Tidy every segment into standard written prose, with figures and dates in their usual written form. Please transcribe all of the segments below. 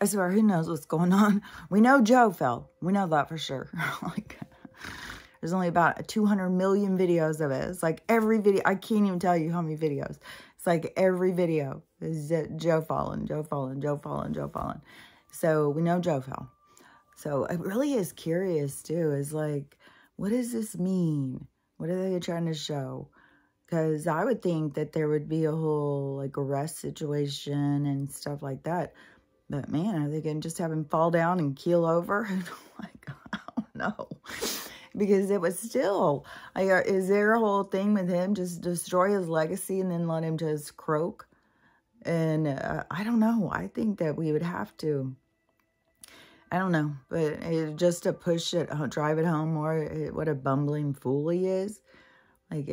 I swear, who knows what's going on? We know Joe fell. We know that for sure. Like, there's only about 200 million videos of it. It's like every video. I can't even tell you how many videos. It's like every video is Joe falling, Joe falling, Joe falling, Joe falling. So we know Joe fell. So it really is curious too. Is like, what does this mean? What are they trying to show? Because I would think that there would be a whole like arrest situation and stuff like that. But man, are they going to just have him fall down and keel over? Like, I don't know. Because it was still, is there a whole thing with him just destroy his legacy and then let him just croak? And I don't know. I think that we would have to. I don't know. But just to push it, drive it home more, what a bumbling fool he is. Like,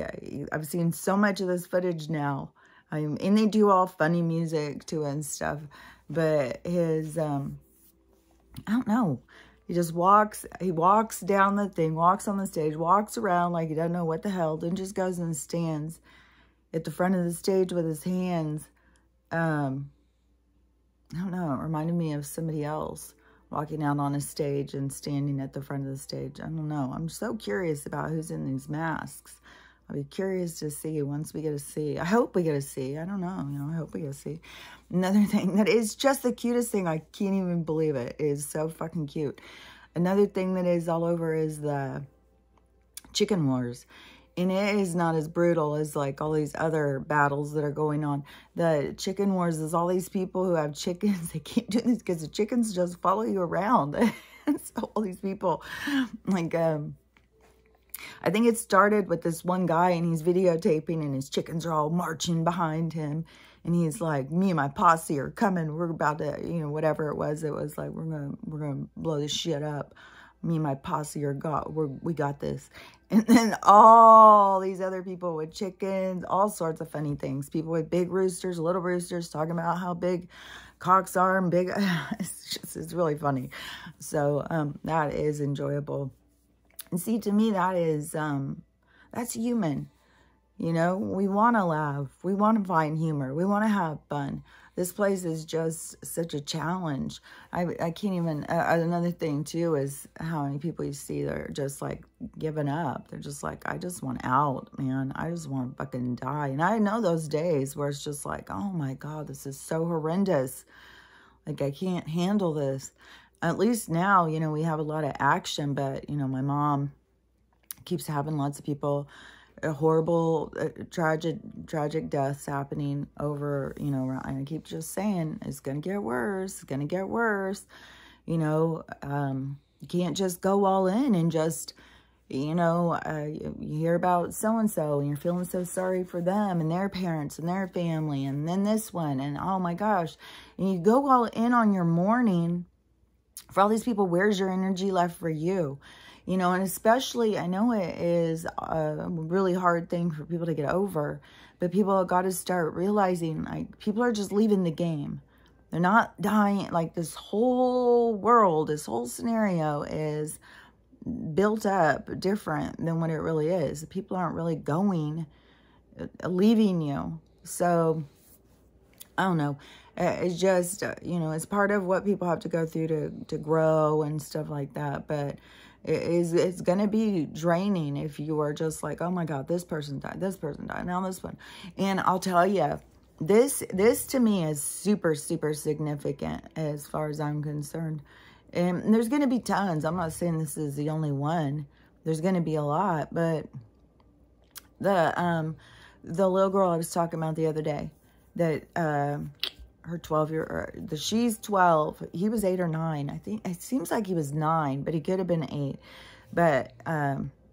I've seen so much of this footage now. And they do all funny music to it and stuff. But his, I don't know. He just walks down the thing, walks on the stage, walks around like he doesn't know what the hell, then just goes and stands at the front of the stage with his hands. I don't know. It reminded me of somebody else walking out on a stage and standing at the front of the stage. I don't know. I'm so curious about who's in these masks. I'll be curious to see once we get to see. I hope we get to see. I don't know. You know, I hope we get to see. Another thing that is just the cutest thing. I can't even believe it. It is so fucking cute. Another thing that is all over is the chicken wars. And it is not as brutal as like all these other battles that are going on. The chicken wars is all these people who have chickens. They keep doing this because the chickens just follow you around. And so all these people, like, I think it started with this one guy and he's videotaping and his chickens are all marching behind him. And he's like, me and my posse are coming. We're about to, you know, whatever it was like, we're gonna blow this shit up. Me and my posse we got this. And then all these other people with chickens, all sorts of funny things. People with big roosters, little roosters, talking about how big cocks are and big. It's really funny. So that is enjoyable. And see, to me, that is, that's human. You know, we want to laugh. We want to find humor. We want to have fun. This place is just such a challenge. I can't even, another thing too is how many people you see that are just like giving up. They're just like, I just want out, man. I just want to fucking die. And I know those days where it's just like, oh my God, this is so horrendous. Like, I can't handle this. At least now, you know, we have a lot of action, but, you know, my mom keeps having lots of people, horrible, tragic deaths happening over, you know, and I keep just saying, it's going to get worse. It's going to get worse. You know, you can't just go all in and just, you know, you hear about so-and-so and you're feeling so sorry for them and their parents and their family and then this one and oh my gosh. And you go all in on your mourning for all these people. Where's your energy left for you? You know, and especially, I know it is a really hard thing for people to get over, but people have got to start realizing, like, people are just leaving the game. They're not dying. Like, this whole world, this whole scenario is built up different than what it really is. People aren't really going, leaving you. So, I don't know. It's just, you know, it's part of what people have to go through to grow and stuff like that. But it's going to be draining if you are just like, oh my God, this person died, now this one. And I'll tell you, this to me is super, super significant as far as I'm concerned. And there's going to be tons. I'm not saying this is the only one. There's going to be a lot. But the little girl I was talking about the other day, that her 12-year, she's 12. He was 8 or 9. I think it seems like he was 9, but he could have been 8. But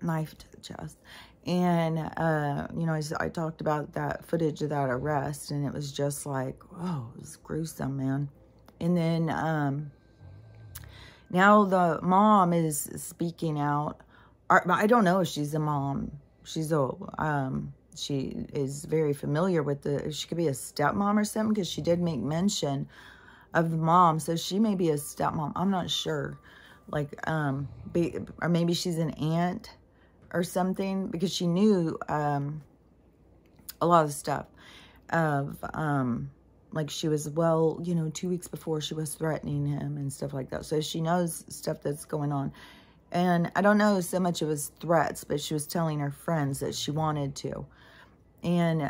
knife to the chest. And, you know, I talked about that footage of that arrest, and it was just like, oh, it was gruesome, man. And then now the mom is speaking out. I don't know if she's a mom. She's she is very familiar with she could be a stepmom or something, because she did make mention of the mom. So she may be a stepmom. I'm not sure. Like, or maybe she's an aunt or something, because she knew a lot of stuff of like she was, well, you know, 2 weeks before she was threatening him and stuff like that. So she knows stuff that's going on. And I don't know so much it was threats, but she was telling her friends that she wanted to. And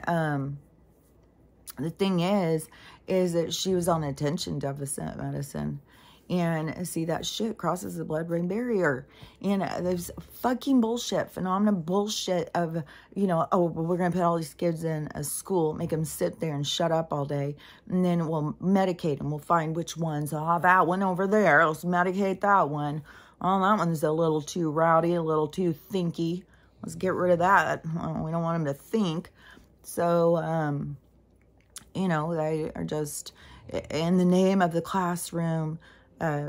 the thing is that she was on attention deficit medicine. And see, that shit crosses the blood-brain barrier. And there's fucking bullshit, phenomenal bullshit of, you know, oh, well, we're going to put all these kids in a school, make them sit there and shut up all day. And then we'll medicate them. We'll find which ones. Oh, that one over there. Let's medicate that one. Oh, that one's a little too rowdy, a little too thinky. Let's get rid of that. Well, we don't want them to think. So, you know, they are just, in the name of the classroom,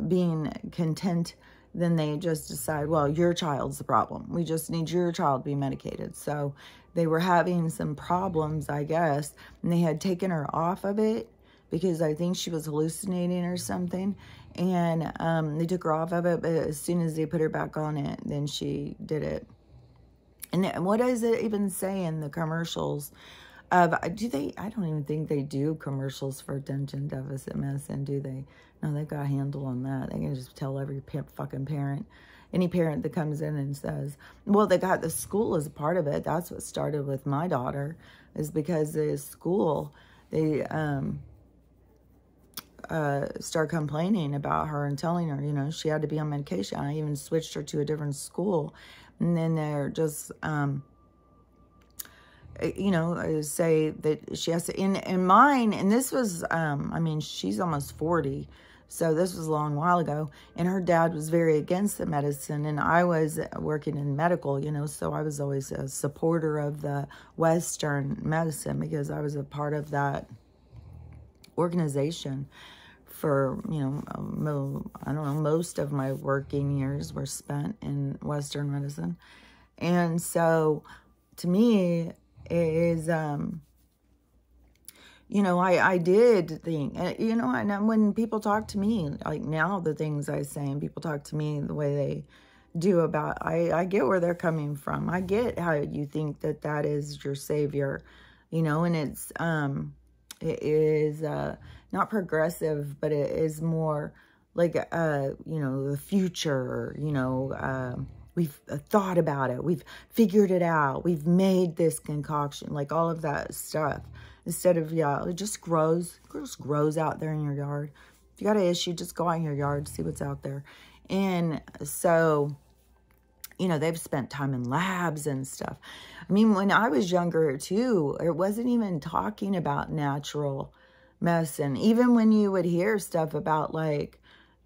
being content, then they just decide, well, your child's the problem. We just need your child to be medicated. So they were having some problems, I guess, and they had taken her off of it because I think she was hallucinating or something. And they took her off of it, but as soon as they put her back on it, then she did it. And what does it even say in the commercials? Do they? I don't even think they do commercials for attention deficit medicine, do they? No, they got a handle on that. They can just tell every fucking parent, any parent that comes in and says, well, they got the school as a part of it. That's what started with my daughter, is because the school, they start complaining about her and telling her, you know, she had to be on medication. I even switched her to a different school. And then they're just, you know, say that she has to, in mine, and this was, I mean, she's almost 40, so this was a long while ago, and her dad was very against the medicine, and I was working in medical, you know, so I was always a supporter of the Western medicine because I was a part of that organization for, you know, I don't know, most of my working years were spent in Western medicine. And so to me, is, you know, I did think, you know, and when people talk to me, like now the things I say, and people talk to me the way they do about, I get where they're coming from. I get how you think that that is your savior, you know, and it's, it is, not progressive, but it is more like, you know, the future, you know, we've thought about it. We've figured it out. We've made this concoction, like all of that stuff. Instead of, yeah, it just grows out there in your yard. If you got an issue, just go out in your yard, see what's out there. And so, you know, they've spent time in labs and stuff. I mean, when I was younger too, it wasn't even talking about natural medicine. Even when you would hear stuff about like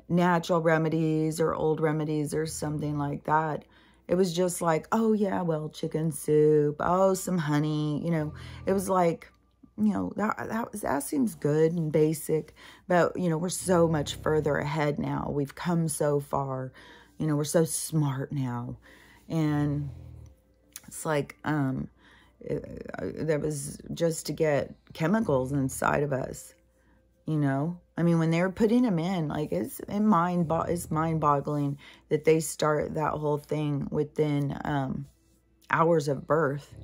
natural remedies or old remedies or something like that, it was just like, oh yeah, well, chicken soup, oh, some honey, you know. It was like, you know, that seems good and basic, but you know, we're so much further ahead now. We've come so far, you know, we're so smart now. And it's like, that was just to get chemicals inside of us, you know. I mean, when they're putting them in, like, it's mind-boggling that they start that whole thing within hours of birth,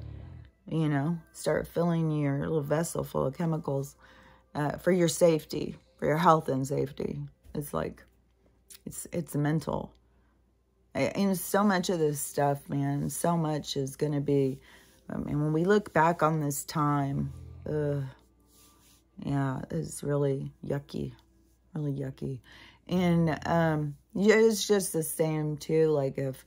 you know. Start filling your little vessel full of chemicals for your safety, for your health and safety. It's like, it's mental. And so much of this stuff, man, so much is going to be, I mean, when we look back on this time, yeah, it's really yucky, really yucky. And yeah, it's just the same too, like if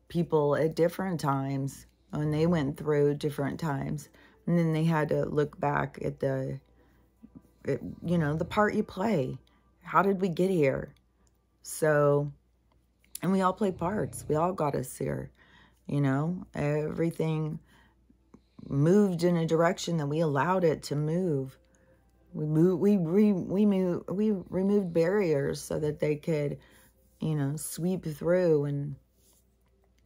people at different times, when they went through different times, and then they had to look back at you know, the part you play. How did we get here? So, and we all play parts. We all got us here, you know. Everything moved in a direction that we allowed it to move. We removed barriers so that they could, you know, sweep through and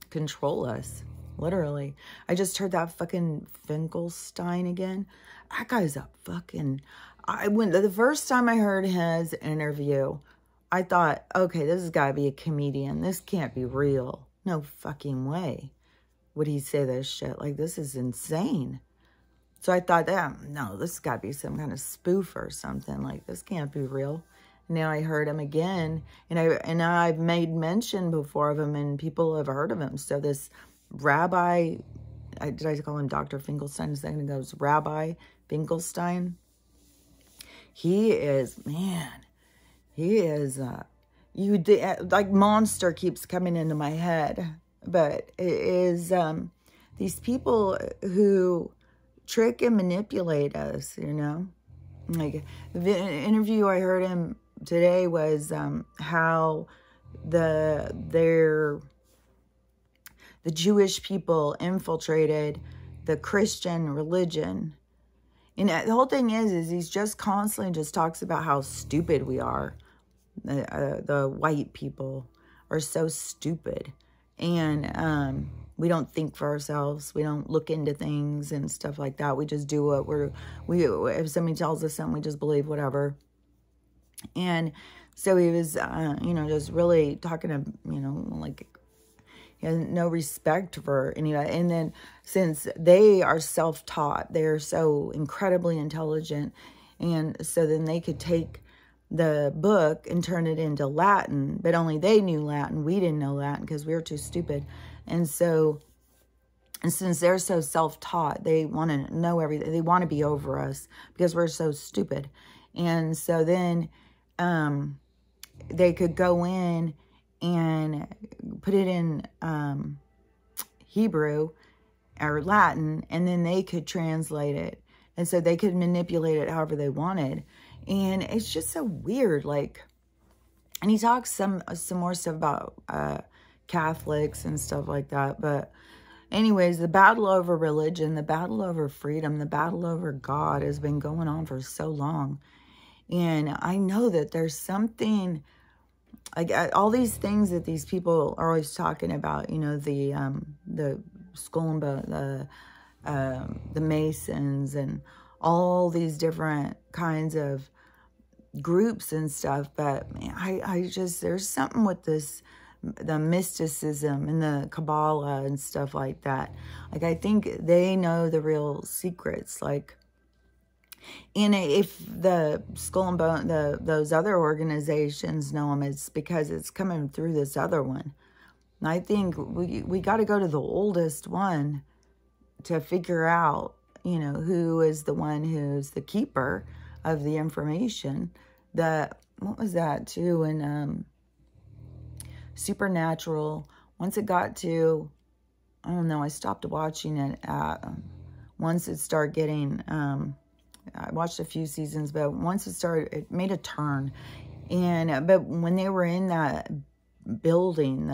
control us, literally. I just heard that fucking Finkelstein again. That guy's a fucking, the first time I heard his interview, I thought, okay, this has got to be a comedian. This can't be real. No fucking way would he say this shit. Like, this is insane. So I thought, no, this has got to be some kind of spoof or something. Like, this can't be real. Now I heard him again, and I've made mention before of him, and people have heard of him. So this Rabbi, did I call him Dr. Finkelstein a second ago? It was Rabbi Finkelstein. He is, man, he is, like monster keeps coming into my head. But it is these people who trick and manipulate us, you know. Like the interview I heard him today was how the Jewish people infiltrated the Christian religion. And the whole thing is he's just constantly just talks about how stupid we are. The white people are so stupid. And we don't think for ourselves. We don't look into things and stuff like that. We just do what if somebody tells us something, we just believe whatever. And so he was, you know, just really talking to, you know, like, he has no respect for anybody. And then since they are self-taught, they're so incredibly intelligent. And so then they could take the book and turn it into Latin, but only they knew Latin. We didn't know Latin because we were too stupid. And so, and since they're so self-taught, they want to know everything. They want to be over us because we're so stupid. And so then they could go in and put it in Hebrew or Latin, and then they could translate it. And so they could manipulate it however they wanted. And it's just so weird, like, and he talks some more stuff about Catholics and stuff like that. But anyways, the battle over religion, the battle over freedom, the battle over God has been going on for so long. And I know that there's something, like all these things that these people are always talking about, you know, the skull and bone, the Masons, and all these different kinds of groups and stuff. But man, I just, there's something with this, the mysticism and the Kabbalah and stuff like that. Like, I think they know the real secrets. Like, if the skull and bone, those other organizations know them, it's because it's coming through this other one. And I think we got to go to the oldest one to figure out, you know, who is the one who's the keeper of the information. What was that too in Supernatural? Once it got to, I don't know, I stopped watching it once it started getting, I watched a few seasons, but once it made a turn. And but when they were in that building,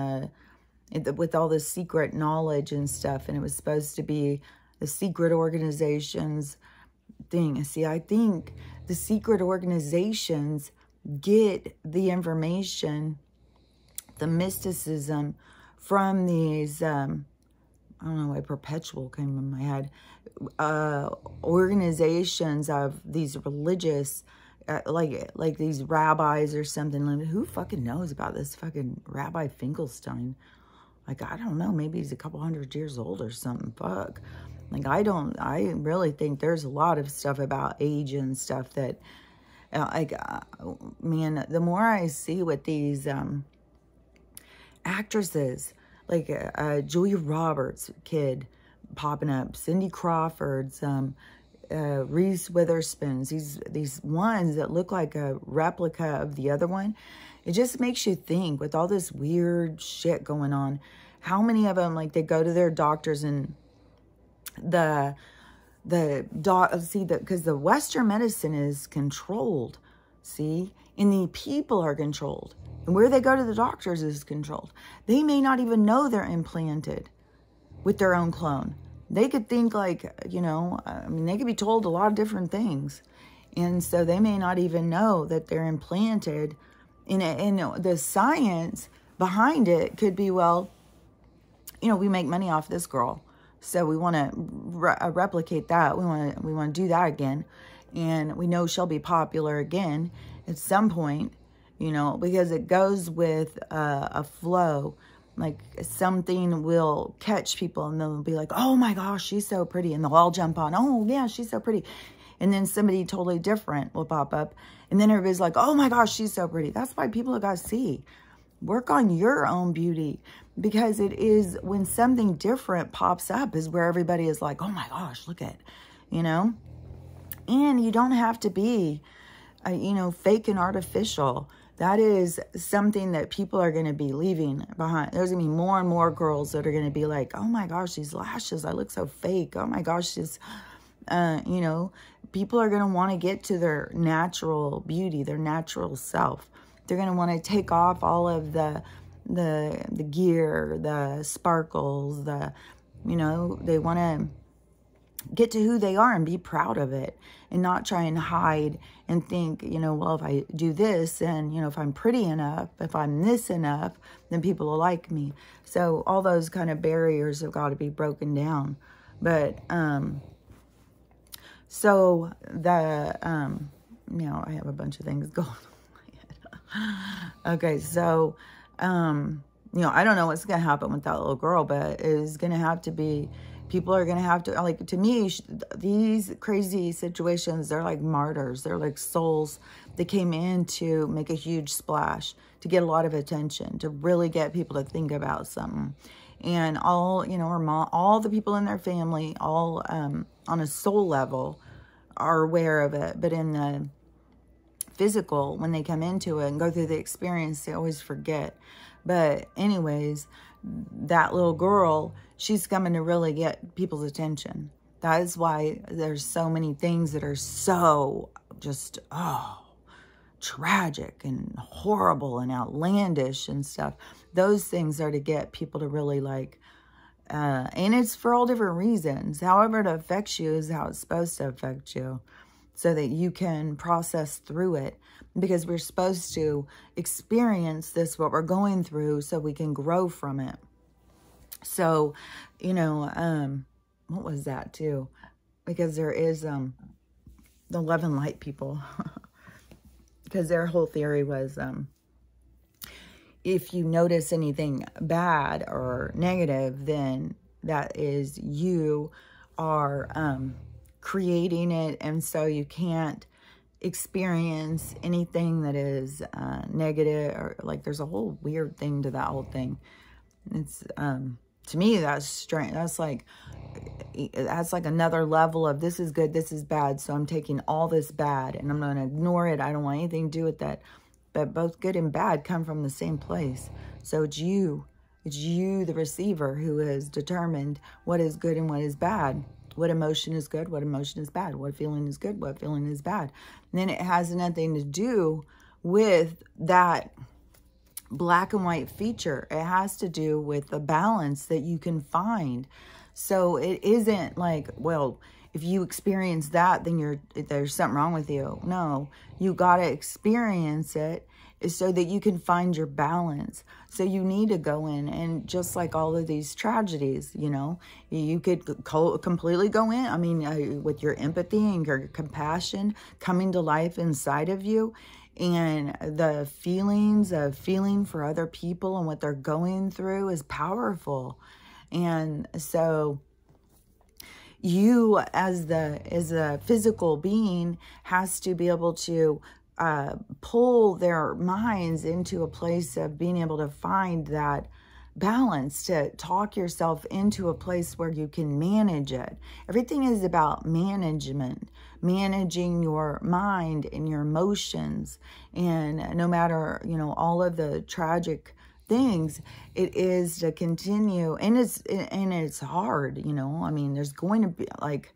with all the secret knowledge and stuff, and it was supposed to be the secret organizations thing. See, I think the secret organizations get the information, the mysticism, from these, I don't know why perpetual came in my head, organizations of these religious, like these rabbis or something. Who fucking knows about this fucking Rabbi Finkelstein? Like, I don't know, maybe he's a couple 100 years old or something. Fuck. Like, I really think there's a lot of stuff about age and stuff that, man, the more I see with these actresses, like Julia Roberts' kid popping up, Cindy Crawford's, Reese Witherspoon's, these ones that look like a replica of the other one. It just makes you think, with all this weird shit going on, how many of them, like, they go to their doctors and because the Western medicine is controlled, see, and the people are controlled, and where they go to the doctors is controlled. They may not even know they're implanted with their own clone. They could think, like, you know, I mean, they could be told a lot of different things, and so they may not even know that they're implanted. And the science behind it could be, well, you know, we make money off this girl, so we want to replicate that. We want to do that again, and we know she'll be popular again at some point, you know, because it goes with a flow. like something will catch people and they'll be like, oh my gosh, she's so pretty. And they'll all jump on, oh yeah, she's so pretty. And then somebody totally different will pop up. And then everybody's like, oh my gosh, she's so pretty. That's why people have got to see. Work on your own beauty, because it is when something different pops up is where everybody is like, oh my gosh, look at, you know. And you don't have to be, you know, fake and artificial. That is something that people are going to be leaving behind. There's going to be more and more girls that are going to be like, oh my gosh, these lashes, I look so fake. Oh my gosh, this, you know, people are going to want to get to their natural beauty, their natural self. They're going to want to take off all of the gear, the sparkles, you know, they want to get to who they are and be proud of it and not try and hide and think, you know, well, if I do this and, you know, if I'm pretty enough, if I'm this enough, then people will like me. So all those kind of barriers have got to be broken down. But, so you know, I have a bunch of things going on. Okay, so, you know, I don't know what's going to happen with that little girl, but it's going to have to be, people are going to have to, like, to me, these crazy situations, they're like martyrs. They're like souls that came in to make a huge splash, to get a lot of attention, to really get people to think about something. And all, you know, her mom, all the people in their family, all on a soul level are aware of it. But in the physical, when they come into it and go through the experience, they always forget. But anyways, that little girl, she's coming to really get people's attention. That is why there's so many things that are so just, oh, tragic and horrible and outlandish and stuff. Those things are to get people to really like, and it's for all different reasons. However it affects you is how it's supposed to affect you, so that you can process through it, because we're supposed to experience this, what we're going through, so we can grow from it. So, you know, what was that too? Because there is the love and light people, because their whole theory was, if you notice anything bad or negative, then that is you are creating it, and so you can't experience anything that is negative, or like there's a whole weird thing to that whole thing. It's to me, that's strange. That's like another level of, this is good, this is bad, so I'm taking all this bad and I'm going to ignore it. I don't want anything to do with that. But both good and bad come from the same place. So it's you, the receiver, who has determined what is good and what is bad. What emotion is good, what emotion is bad, what feeling is good, what feeling is bad. And then it has nothing to do with that black and white feature. It has to do with the balance that you can find. So it isn't like, well, if you experience that, then there's something wrong with you. No, you got to experience it so that you can find your balance. So you need to go in, and just like all of these tragedies, you know, you could completely go in. I mean, with your empathy and your compassion coming to life inside of you, and the feelings of feeling for other people and what they're going through is powerful. And so you, as a physical being, has to be able to pull their minds into a place of being able to find that balance, to talk yourself into a place where you can manage it. Everything is about management, managing your mind and your emotions. And no matter, you know, all of the tragic things, it is to continue. And it's hard, you know. I mean, there's going to be like,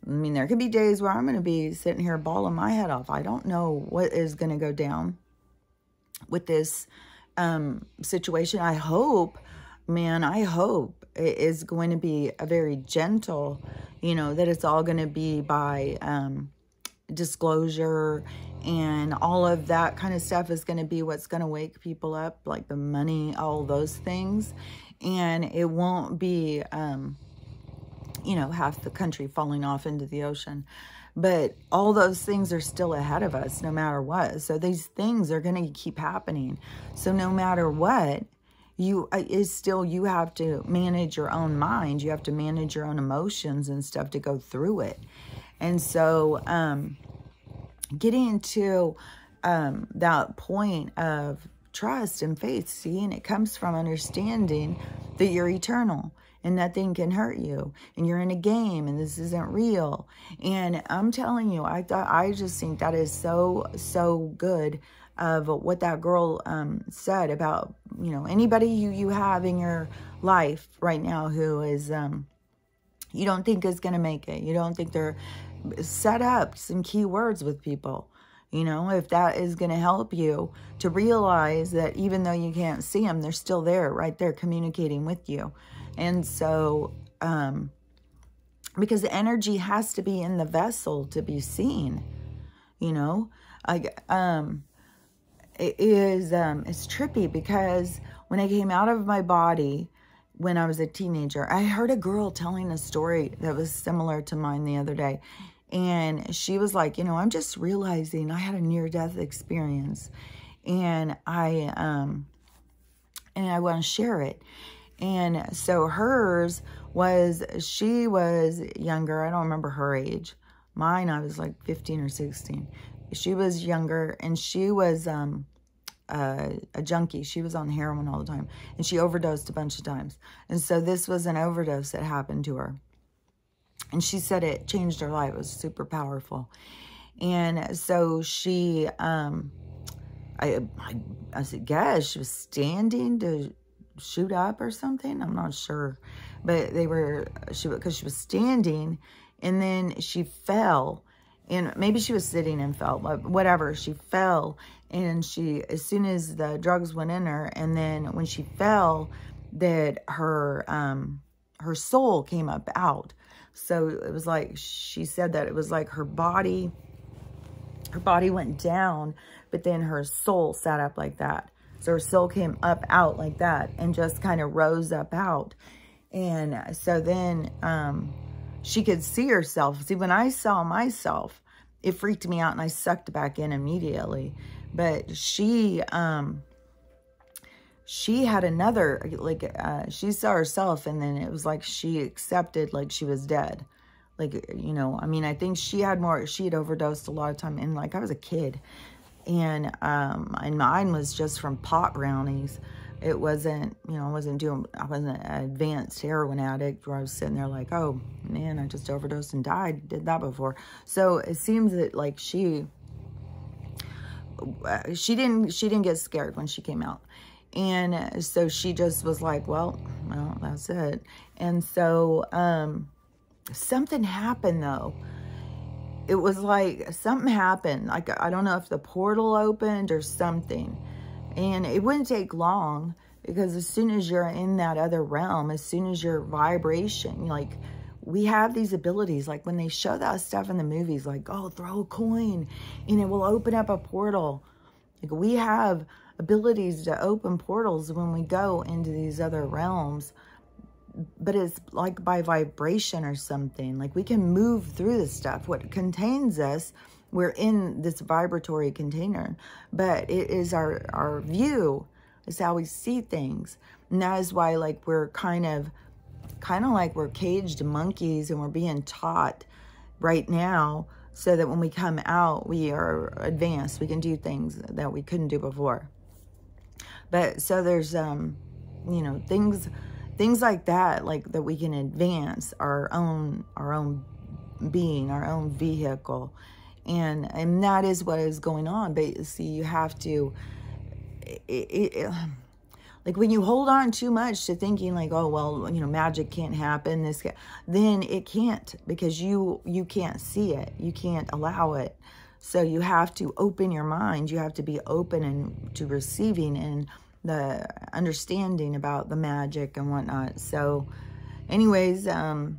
there could be days where I'm going to be sitting here bawling my head off. I don't know what is going to go down with this situation. I hope it is going to be a very gentle, you know, that it's all going to be by disclosure, and all of that kind of stuff is going to be what's going to wake people up, like the money, all those things. And it won't be, you know, half the country falling off into the ocean. But all those things are still ahead of us no matter what. So these things are going to keep happening. So no matter what, you have to manage your own mind. You have to manage your own emotions and stuff to go through it. And so getting into that point of trust and faith, see, and it comes from understanding that you're eternal and nothing can hurt you, and you're in a game and this isn't real. And I'm telling you, I just think that is so good of what that girl said about, you know, anybody you have in your life right now who is you don't think is going to make it. You don't think they're set up some key words with people. You know, if that is going to help you to realize that even though you can't see them, they're still there, right there communicating with you. And so, because the energy has to be in the vessel to be seen, you know, it's trippy because when I came out of my body, when I was a teenager, I heard a girl telling a story that was similar to mine the other day. And she was like, you know, I'm just realizing I had a near-death experience, and I want to share it. And so hers was, she was younger. I don't remember her age. Mine, I was like 15 or 16. She was younger, and she was a junkie. She was on heroin all the time, and she overdosed a bunch of times. And so this was an overdose that happened to her. And she said it changed her life. It was super powerful. And so she, I guess she was standing to shoot up or something. I'm not sure. But because she was standing, and then she fell. And maybe she was sitting and fell, but whatever. She fell, and as soon as the drugs went in her, and then when she fell, that her soul came up out. So it was like, she said that it was like her body went down, but then her soul sat up like that. So her soul came up out like that and just kind of rose up out. And so then she could see herself. See, when I saw myself, it freaked me out and I sucked back in immediately. But she had another, like, she saw herself, and then it was like she accepted, like, she was dead. Like, you know, I mean, I think she had overdosed a lot of time, and, like, I was a kid. And mine was just from pot brownies. It wasn't, you know, I wasn't an advanced heroin addict where I was sitting there like, oh, man, I just overdosed and died. Did that before. So it seems that, like, she didn't get scared when she came out. And so she just was like, well, that's it. And so something happened, though. It was like something happened. Like, I don't know if the portal opened or something. And it wouldn't take long, because as soon as you're in that other realm, as soon as your vibration, like, we have these abilities. Like, when they show that stuff in the movies, like, oh, throw a coin and it will open up a portal. Like, we have abilities to open portals when we go into these other realms, but it's like by vibration or something. Like, we can move through this stuff. What contains us, we're in this vibratory container, but it is our view, is how we see things. And that is why, like, we're kind of like we're caged monkeys, and we're being taught right now, so that when we come out, we are advanced. We can do things that we couldn't do before. But so there's, you know, things like that, like, that we can advance our own being, our own vehicle. And that is what is going on. But see, you have to, like, when you hold on too much to thinking like, oh, well, you know, magic can't happen, then it can't, because you can't see it. You can't allow it. So you have to open your mind. You have to be open and to receiving and the understanding about the magic and whatnot. So anyways, there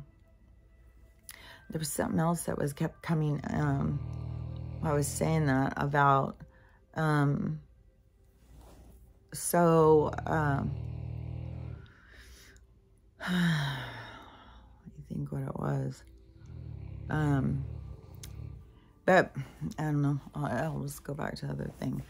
was something else that kept coming. I was saying that about, I think what it was. But I don't know. I'll just go back to the other thing.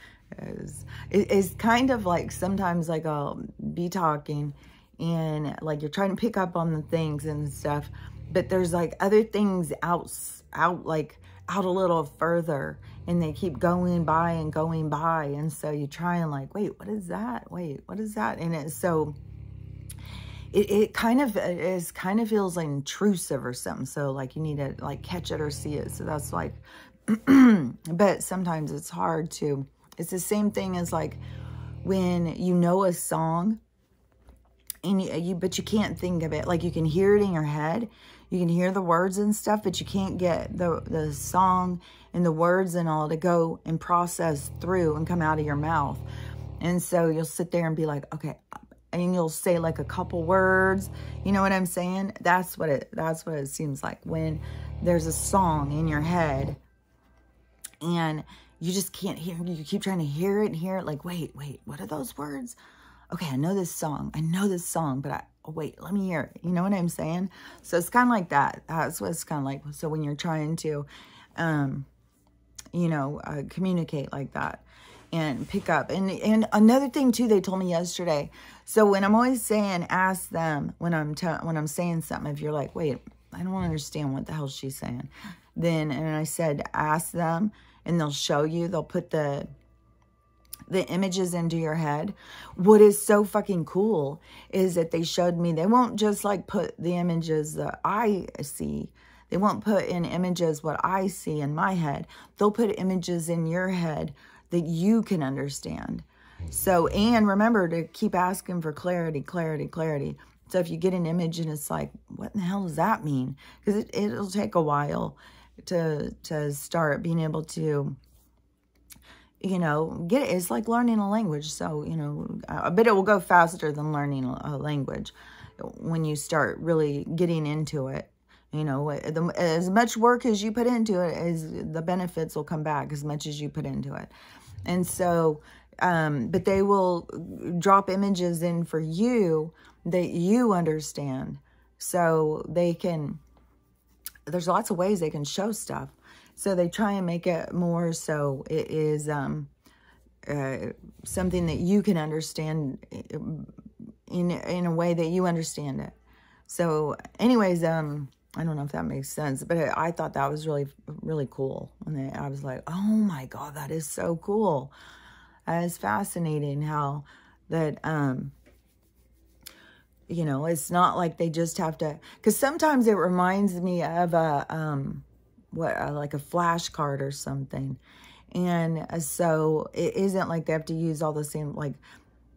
It's kind of like sometimes like I'll be talking and like you're trying to pick up on the things and stuff, but there's like other things out a little further, and they keep going by and going by. And so you try and like, wait, what is that? Wait, what is that? And it's so it kind of feels like intrusive or something. So like you need to like catch it or see it. So that's like, but sometimes it's hard to, it's the same thing as like when you know a song and but you can't think of it. Like you can hear it in your head. You can hear the words and stuff, but you can't get the song and the words and all to go and process through and come out of your mouth. And so you'll sit there and be like, okay, and you'll say like a couple words. You know what I'm saying? That's what it seems like when there's a song in your head and you just can't hear. You keep trying to hear it and hear it. Like, wait, what are those words? Okay, I know this song, but wait, let me hear it. You know what I'm saying? So it's kind of like that. That's what it's kind of like. So when you're trying to, communicate like that and pick up. And another thing too, they told me yesterday. So when I'm always saying, ask them when I'm saying something, if you're like, wait, I don't understand what the hell she's saying. And I said, ask them and they'll show you, they'll put the images into your head. What is so fucking cool is that they showed me, they won't just like put the images that I see. They won't put in images what I see in my head. They'll put images in your head that you can understand. So, and remember to keep asking for clarity. So if you get an image and it's like, what in the hell does that mean? Because it'll take a while to start being able to, get it. It's like learning a language. So, I bet it will go faster than learning a language when you start really getting into it. As much work as you put into it, the benefits will come back as much as you put into it. And so, but they will drop images in for you that you understand. So there's lots of ways they can show stuff. So they try and make it more so it is something that you can understand in a way that you understand it. So anyways, I don't know if that makes sense, but I thought that was really, really cool. And I was like, oh my God, that is so cool. That is fascinating how that, it's not like they just have to, because sometimes it reminds me of like a flashcard or something. And so it isn't like they have to use all the same, like,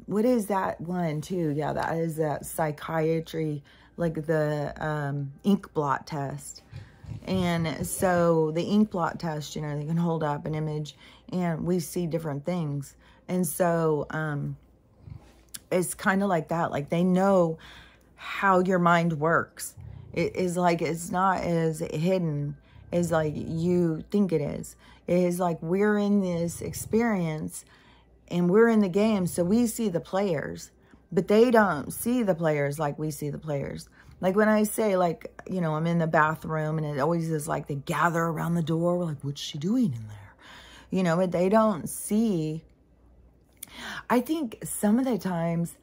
what is that one too? Yeah, that is that psychiatry, like the ink blot test. And so the ink blot test, they can hold up an image and we see different things. And so it's kind of like that. Like they know how your mind works. It is like, it's not as hidden as like you think it is. It is like we're in this experience and we're in the game. So we see the players, but they don't see the players like we see the players. Like when I say like, I'm in the bathroom and it always is like they gather around the door. We're like, what's she doing in there? But they don't see. I think some of the times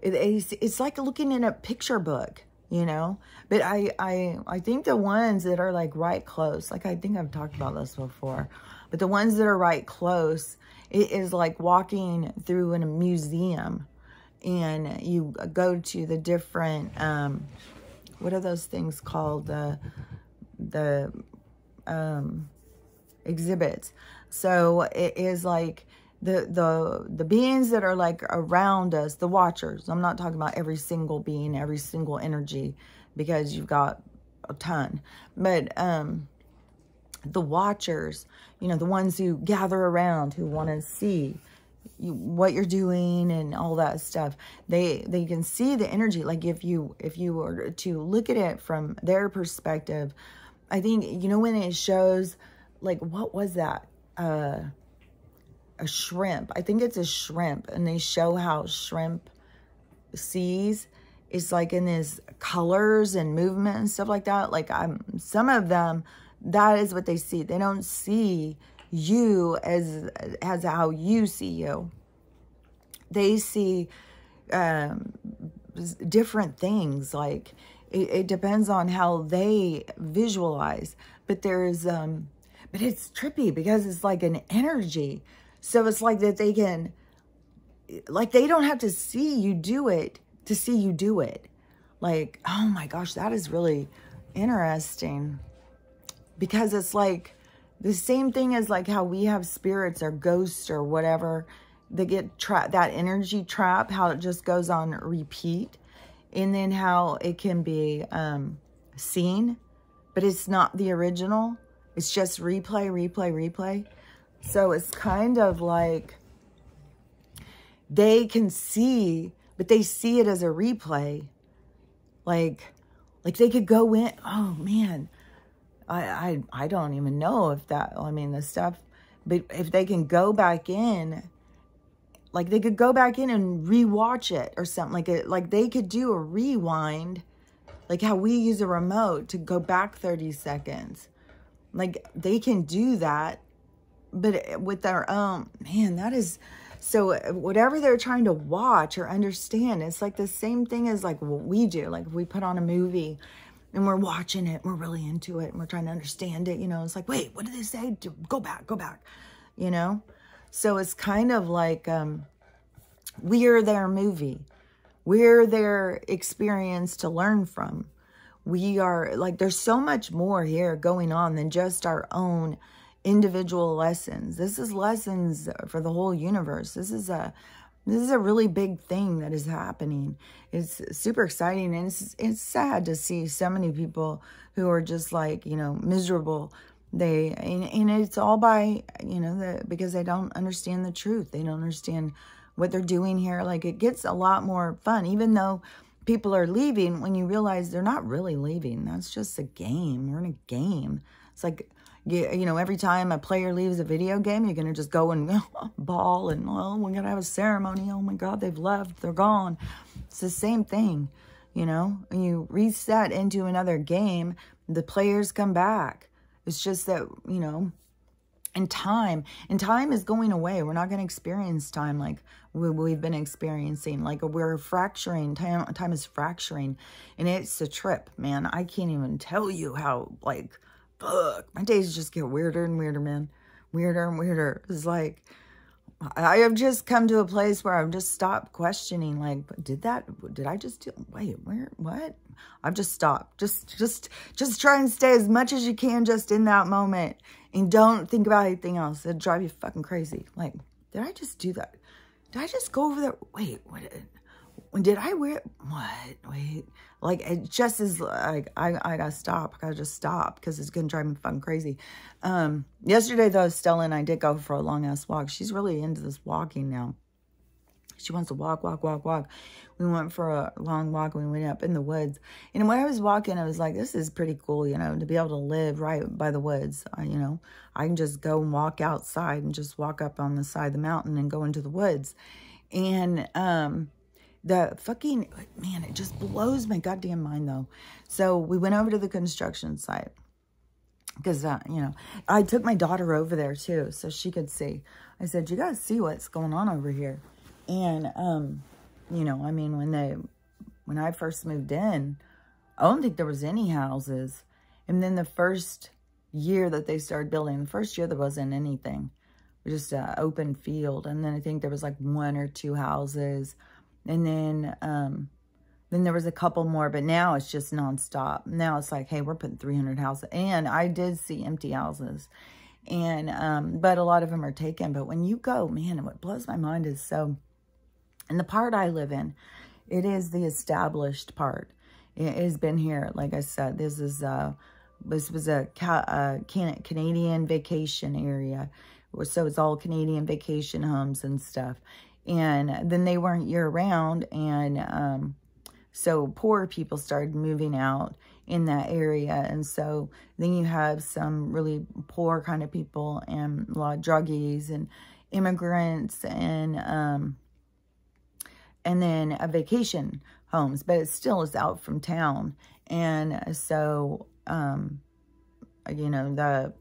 it's like looking in a picture book, but I think the ones that are like right close, like I think I've talked about this before, but the ones that are right close, it is like walking through in a museum and you go to the different, what are those things called? The exhibits. So it is like the beings that are like around us, the watchers. I'm not talking about every single being, every single energy, because you've got a ton. But the watchers, the ones who gather around, who want to see what you're doing and all that stuff, they can see the energy. Like if you were to look at it from their perspective, I think, when it shows, like, what was that? A shrimp. I think it's a shrimp. And they show how shrimp sees. It's like in his colors and movement and stuff like that. Like some of them, that is what they see. They don't see you as how you see you. They see different things. Like, it depends on how they visualize. But there's, but it's trippy because it's like an energy. So it's like that they can, like, they don't have to see you do it to see you do it. Like, oh my gosh, that is really interesting. Because it's like the same thing as like how we have spirits or ghosts or whatever. They get trapped, that energy trap, how it just goes on repeat. And then how it can be seen, but it's not the original. It's just replay, replay, replay. So it's kind of like they can see, but they see it as a replay. Like they could go in, oh man, I don't even know if that, I mean, the stuff, but if they can go back in, like they could go back in and rewatch it or something like it. Like they could do a rewind, like how we use a remote to go back 30 seconds. Like they can do that, but with their own, man, that is, so whatever they're trying to watch or understand, it's like the same thing as like what we do. Like if we put on a movie and we're watching it, we're really into it and we're trying to understand it, you know, it's like, wait, what did they say? Go back, you know? So it's kind of like, we're their movie. We're their experience to learn from. We are, like, there's so much more here going on than just our own individual lessons. This is lessons for the whole universe. This is a really big thing that is happening. It's super exciting, and it's sad to see so many people who are just like, you know, miserable. And it's all by, you know, because they don't understand the truth. They don't understand what they're doing here. Like, it gets a lot more fun, even though people are leaving, when you realize they're not really leaving. That's just a game. We're in a game. It's like, you know, every time a player leaves a video game, you're going to just go and bawl and, oh, we're going to have a ceremony. Oh my God, they've left. They're gone. It's the same thing, you know. When you reset into another game, the players come back. It's just that, you know, and time is going away. We're not going to experience time like we've been experiencing. Like, we're fracturing. Time is fracturing, and it's a trip, man. I can't even tell you how, like, fuck, my days just get weirder and weirder, man. Weirder and weirder. It's like, I have just come to a place where I've just stopped questioning, like, did I just do, wait, where, what? I've just stopped. Just try and stay as much as you can just in that moment, and don't think about anything else. It'll drive you fucking crazy. Like, did I just do that? Did I just go over there? Wait, what? When did I wear, what? Wait, like, it just is like, I gotta stop. I gotta just stop, because it's gonna drive me fucking crazy. Yesterday though, Stella and I did go for a long ass walk. She's really into this walking now. She wants to walk. We went for a long walk, and we went up in the woods. And when I was walking, I was like, this is pretty cool, you know, to be able to live right by the woods. You know, I can just go and walk outside and just walk up on the side of the mountain and go into the woods. And, the fucking, man, it just blows my goddamn mind, though. So we went over to the construction site because, you know, I took my daughter over there, too, so she could see. I said, you got to see what's going on over here. And, you know, I mean, when I first moved in, I don't think there was any houses. And then the first year that they started building, the first year there wasn't anything. It was just an open field. And then I think there was like 1 or 2 houses. And then there was a couple more, but now it's just nonstop. Now it's like, hey, we're putting 300 houses. And I did see empty houses. And, but a lot of them are taken. But when you go, man, what blows my mind is so, and the part I live in, it is the established part. It has been here. Like I said, this was a Canadian vacation area. So it's all Canadian vacation homes and stuff. And then they weren't year-round, and so poor people started moving out in that area. And so then you have some really poor kind of people, and a lot of druggies and immigrants, and then vacation homes, but it still is out from town. And so, you know,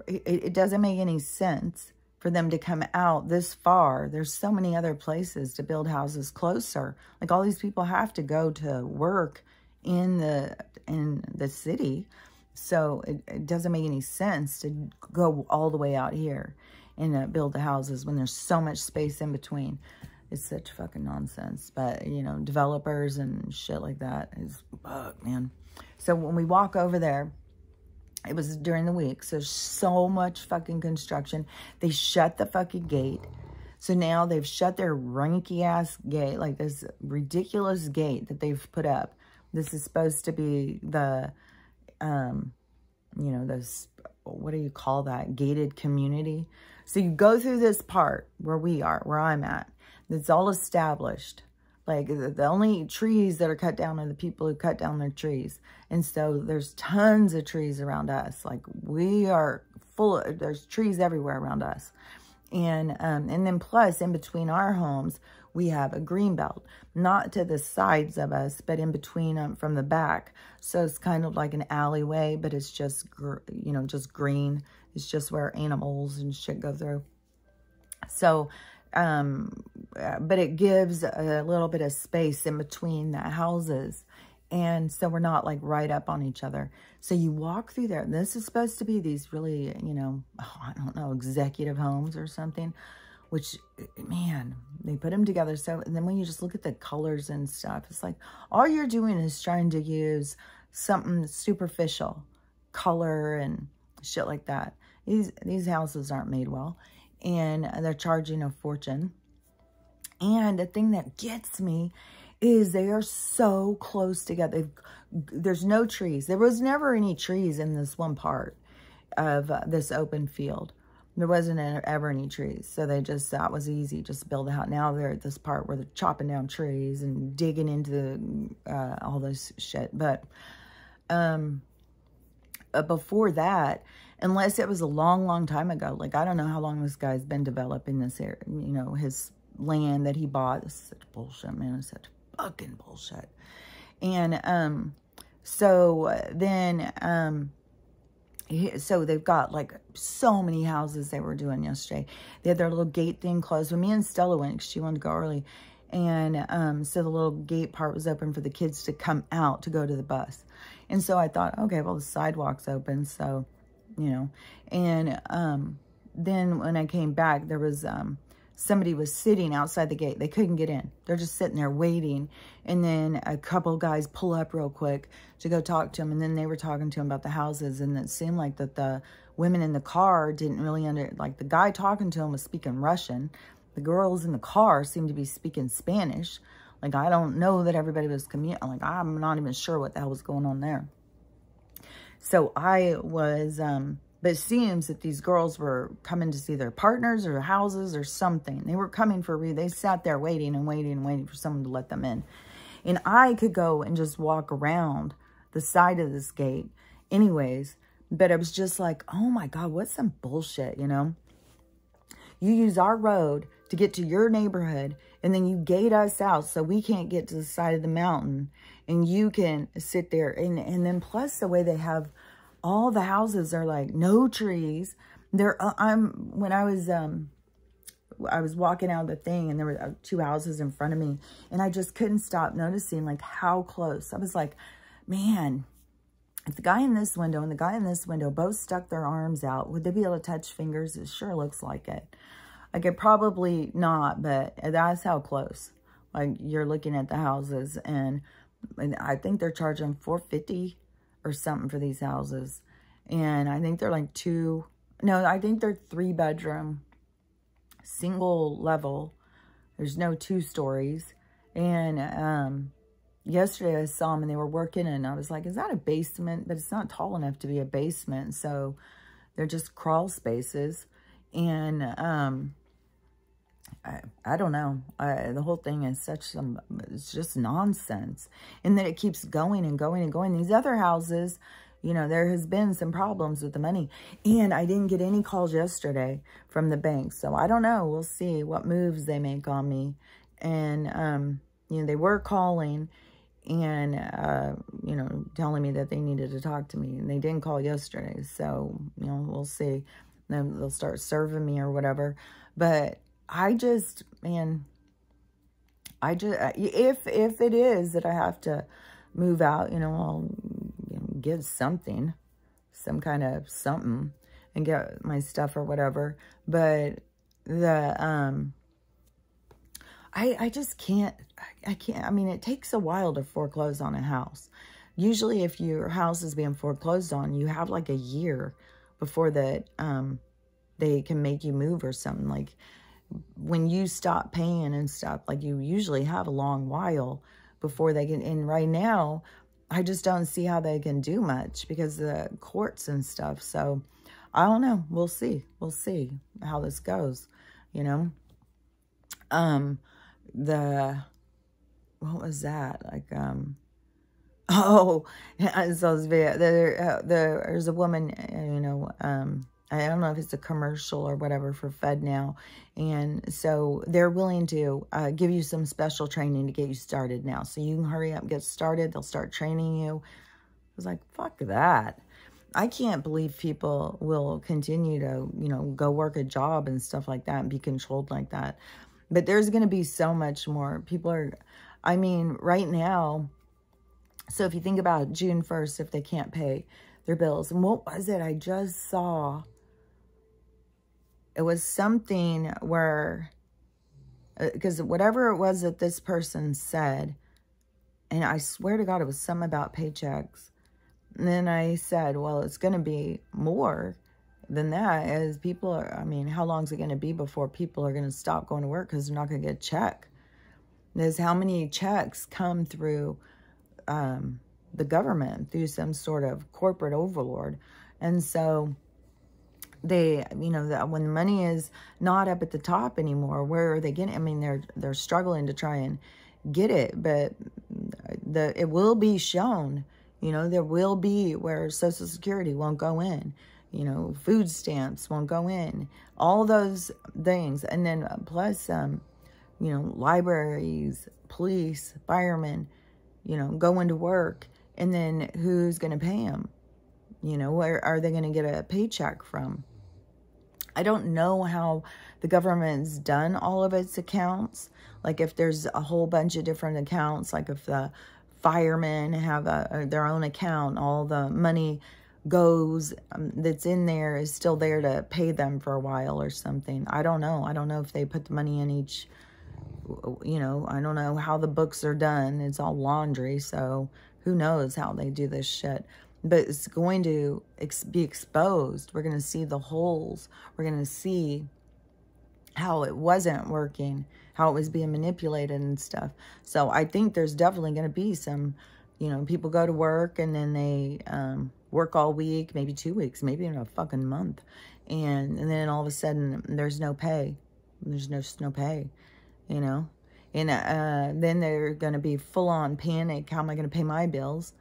it doesn't make any sense for them to come out this far. There's so many other places to build houses closer. Like, all these people have to go to work in the city. So it doesn't make any sense to go all the way out here and build the houses when there's so much space in between. It's such fucking nonsense. But, you know, developers and shit like that is, fuck, man. So when we walk over there, it was during the week. So so much fucking construction. They shut the fucking gate. So now they've shut their ranky ass gate, like this ridiculous gate that they've put up. This is supposed to be the, you know, this, what do you call that? Gated community. So you go through this part where we are, where I'm at. It's all established. Like, the only trees that are cut down are the people who cut down their trees. And so there's tons of trees around us. Like, we are full of, there's trees everywhere around us. And then plus, in between our homes, we have a green belt. Not to the sides of us, but in between from the back. So it's kind of like an alleyway, but it's just, you know, just green. It's just where animals and shit go through. So, but it gives a little bit of space in between the houses. And so we're not like right up on each other. So you walk through there. This is supposed to be these really, you know, I don't know, executive homes or something, which, man, they put them together. So, and then when you just look at the colors and stuff, it's like, all you're doing is trying to use something superficial, color and shit like that. These houses aren't made well. And they're charging a fortune. And the thing that gets me is they are so close together. There's no trees. There was never any trees in this one part of this open field. There wasn't ever any trees. So they just, that was easy, just build a house. Now they're at this part where they're chopping down trees and digging into all this shit. But before that, unless it was a long, long time ago, like, I don't know how long this guy's been developing this area, you know, his land that he bought. This is such bullshit, man. It's such fucking bullshit. And so then so they've got like so many houses they were doing yesterday. They had their little gate thing closed. When me and Stella went, because she wanted to go early, and so the little gate part was open for the kids to come out to go to the bus. And so I thought, okay, well, the sidewalk's open, so, you know. And then when I came back, there was somebody was sitting outside the gate. They couldn't get in. They're just sitting there waiting. And then a couple guys pull up real quick to go talk to him. And then they were talking to him about the houses. And it seemed like that the women in the car didn't really like, the guy talking to him was speaking Russian. The girls in the car seemed to be speaking Spanish. Like, I don't know that everybody was like, I'm not even sure what the hell was going on there. So I was, but it seems that these girls were coming to see their partners or houses or something. They were coming for they sat there waiting and waiting and waiting for someone to let them in. And I could go and just walk around the side of this gate anyways. But I was just like, oh my God, what's some bullshit, you know? You use our road to get to your neighborhood, and then you gate us out so we can't get to the side of the mountain, and you can sit there. And then plus the way they have all the houses are like no trees. When I was walking out of the thing, and there were 2 houses in front of me, and I just couldn't stop noticing like how close. I was like, man, if the guy in this window and the guy in this window both stuck their arms out, would they be able to touch fingers? It sure looks like it. Like, it probably not, but that's how close. Like, you're looking at the houses, and I think they're charging $450 or something for these houses. And I think they're like I think they're 3-bedroom, single level. There's no 2 stories. And yesterday I saw them and they were working, and I was like, is that a basement? But it's not tall enough to be a basement. So they're just crawl spaces. And I don't know. The whole thing is it's just nonsense. And then it keeps going and going and going. These other houses, you know, there has been some problems with the money. And I didn't get any calls yesterday from the bank. So I don't know. We'll see what moves they make on me. And, you know, they were calling and, you know, telling me that they needed to talk to me. And they didn't call yesterday. So, you know, we'll see. then they'll start serving me or whatever. But I just, man, if it is that I have to move out, I'll give something, some kind of something, and get my stuff or whatever. But I just can't, I mean, it takes a while to foreclose on a house. Usually if your house is being foreclosed on, you have like a year before that they can make you move or something. Like when you stop paying and stuff, like you usually have a long while before they can. And right now, I just don't see how they can do much because of the courts and stuff. So I don't know. We'll see. We'll see how this goes, what was that? Like, oh, I saw this video. There's a woman, I don't know if it's a commercial or whatever for FedNow. And so they're willing to give you some special training to get you started now. So you can hurry up, get started. They'll start training you. I was like, fuck that. I can't believe people will continue to, go work a job and stuff like that and be controlled like that. But there's going to be so much more. People are, I mean, right now, so if you think about June 1st, if they can't pay their bills, and what was it I just saw? It was something where, because whatever it was that this person said, and I swear to God, it was something about paychecks. And then I said, well, it's going to be more than that, as people are, I mean, how long is it going to be before people are going to stop going to work because they're not going to get a check? There's how many checks come through the government, through some sort of corporate overlord. And so they, when the money is not up at the top anymore, where are they getting? I mean, they're struggling to try and get it, but it will be shown. There will be where Social Security won't go in. Food stamps won't go in. All those things. And then plus, libraries, police, firemen, go into work. And then who's going to pay them? Where are they going to get a paycheck from? I don't know how the government's done all of its accounts. Like if there's a whole bunch of different accounts, like if the firemen have their own account, all the money goes that's in there is still there to pay them for a while or something. I don't know. I don't know if they put the money in each, I don't know how the books are done. It's all laundry, so who knows how they do this shit. But it's going to be exposed. We're going to see the holes. We're going to see how it wasn't working, how it was being manipulated and stuff. So I think there's definitely going to be some, people go to work and then they work all week, maybe 2 weeks, maybe even a fucking month. And then all of a sudden there's no pay. There's no pay, And then they're going to be full on panic. How am I going to pay my bills?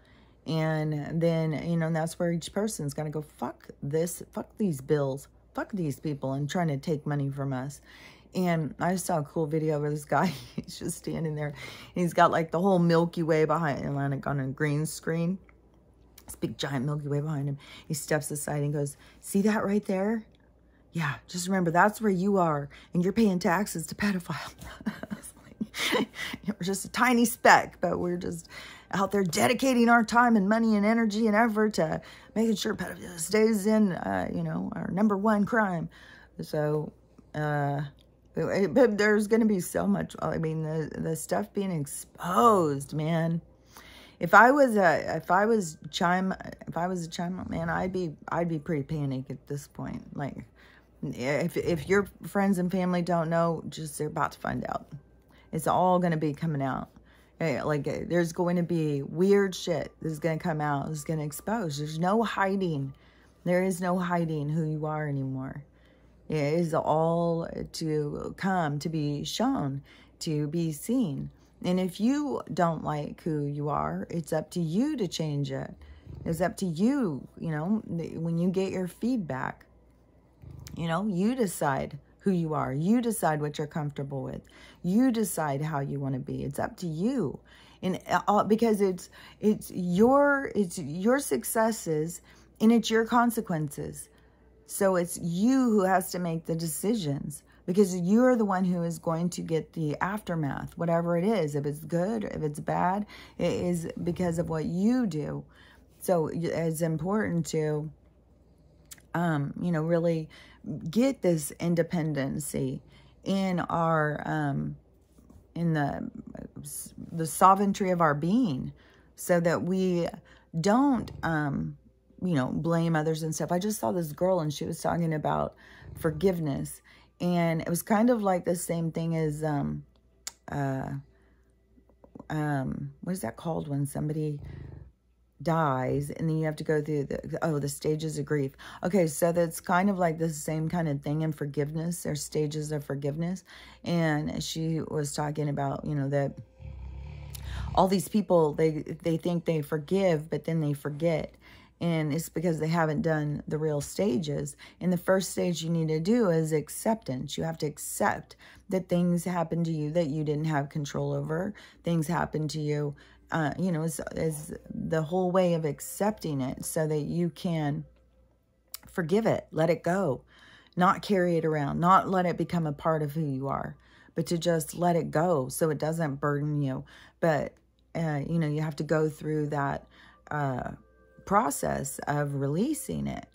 And then, that's where each person's got to go, fuck this, fuck these bills, fuck these people and trying to take money from us. And I just saw a cool video where this guy, he's just standing there. And he's got like the whole Milky Way behind him, like on a green screen. This big giant Milky Way behind him. He steps aside and goes, see that right there? Yeah, just remember that's where you are. And you're paying taxes to pedophiles. We're just a tiny speck, but we're just out there dedicating our time and money and energy and effort to making sure pedophilia stays in, our #1 crime. So, but there's going to be so much. I mean, the stuff being exposed, man. If I was a chime man, I'd be pretty panicked at this point. Like, if your friends and family don't know, they're about to find out. It's all going to be coming out. Like, there's going to be weird shit that's going to come out. It's going to expose. There's no hiding. There is no hiding who you are anymore. It is all to come, to be shown, to be seen. And if you don't like who you are, it's up to you to change it. It's up to you, when you get your feedback. You decide who you are. You decide what you're comfortable with. You decide how you want to be. It's up to you. And because it's your successes and it's your consequences. So it's you who has to make the decisions, because you're the one who is going to get the aftermath, whatever it is. If it's good, if it's bad, it is because of what you do. So it's important to, you know, really get this independency in our, in the sovereignty of our being, so that we don't, you know, blame others and stuff. I just saw this girl and she was talking about forgiveness, and it was kind of like the same thing as, what is that called when somebody dies and then you have to go through the stages of grief. Okay, so that's kind of like the same kind of thing in forgiveness. There's stages of forgiveness. And she was talking about, you know, that all these people, they think they forgive, but then they forget. And it's because they haven't done the real stages. And the first stage you need to do is acceptance. You have to accept that things happen to you that you didn't have control over. Things happen to you, you know, is the whole way of accepting it, so that you can forgive it, let it go, not carry it around, not let it become a part of who you are, but to just let it go so it doesn't burden you. But, you know, you have to go through that process of releasing it.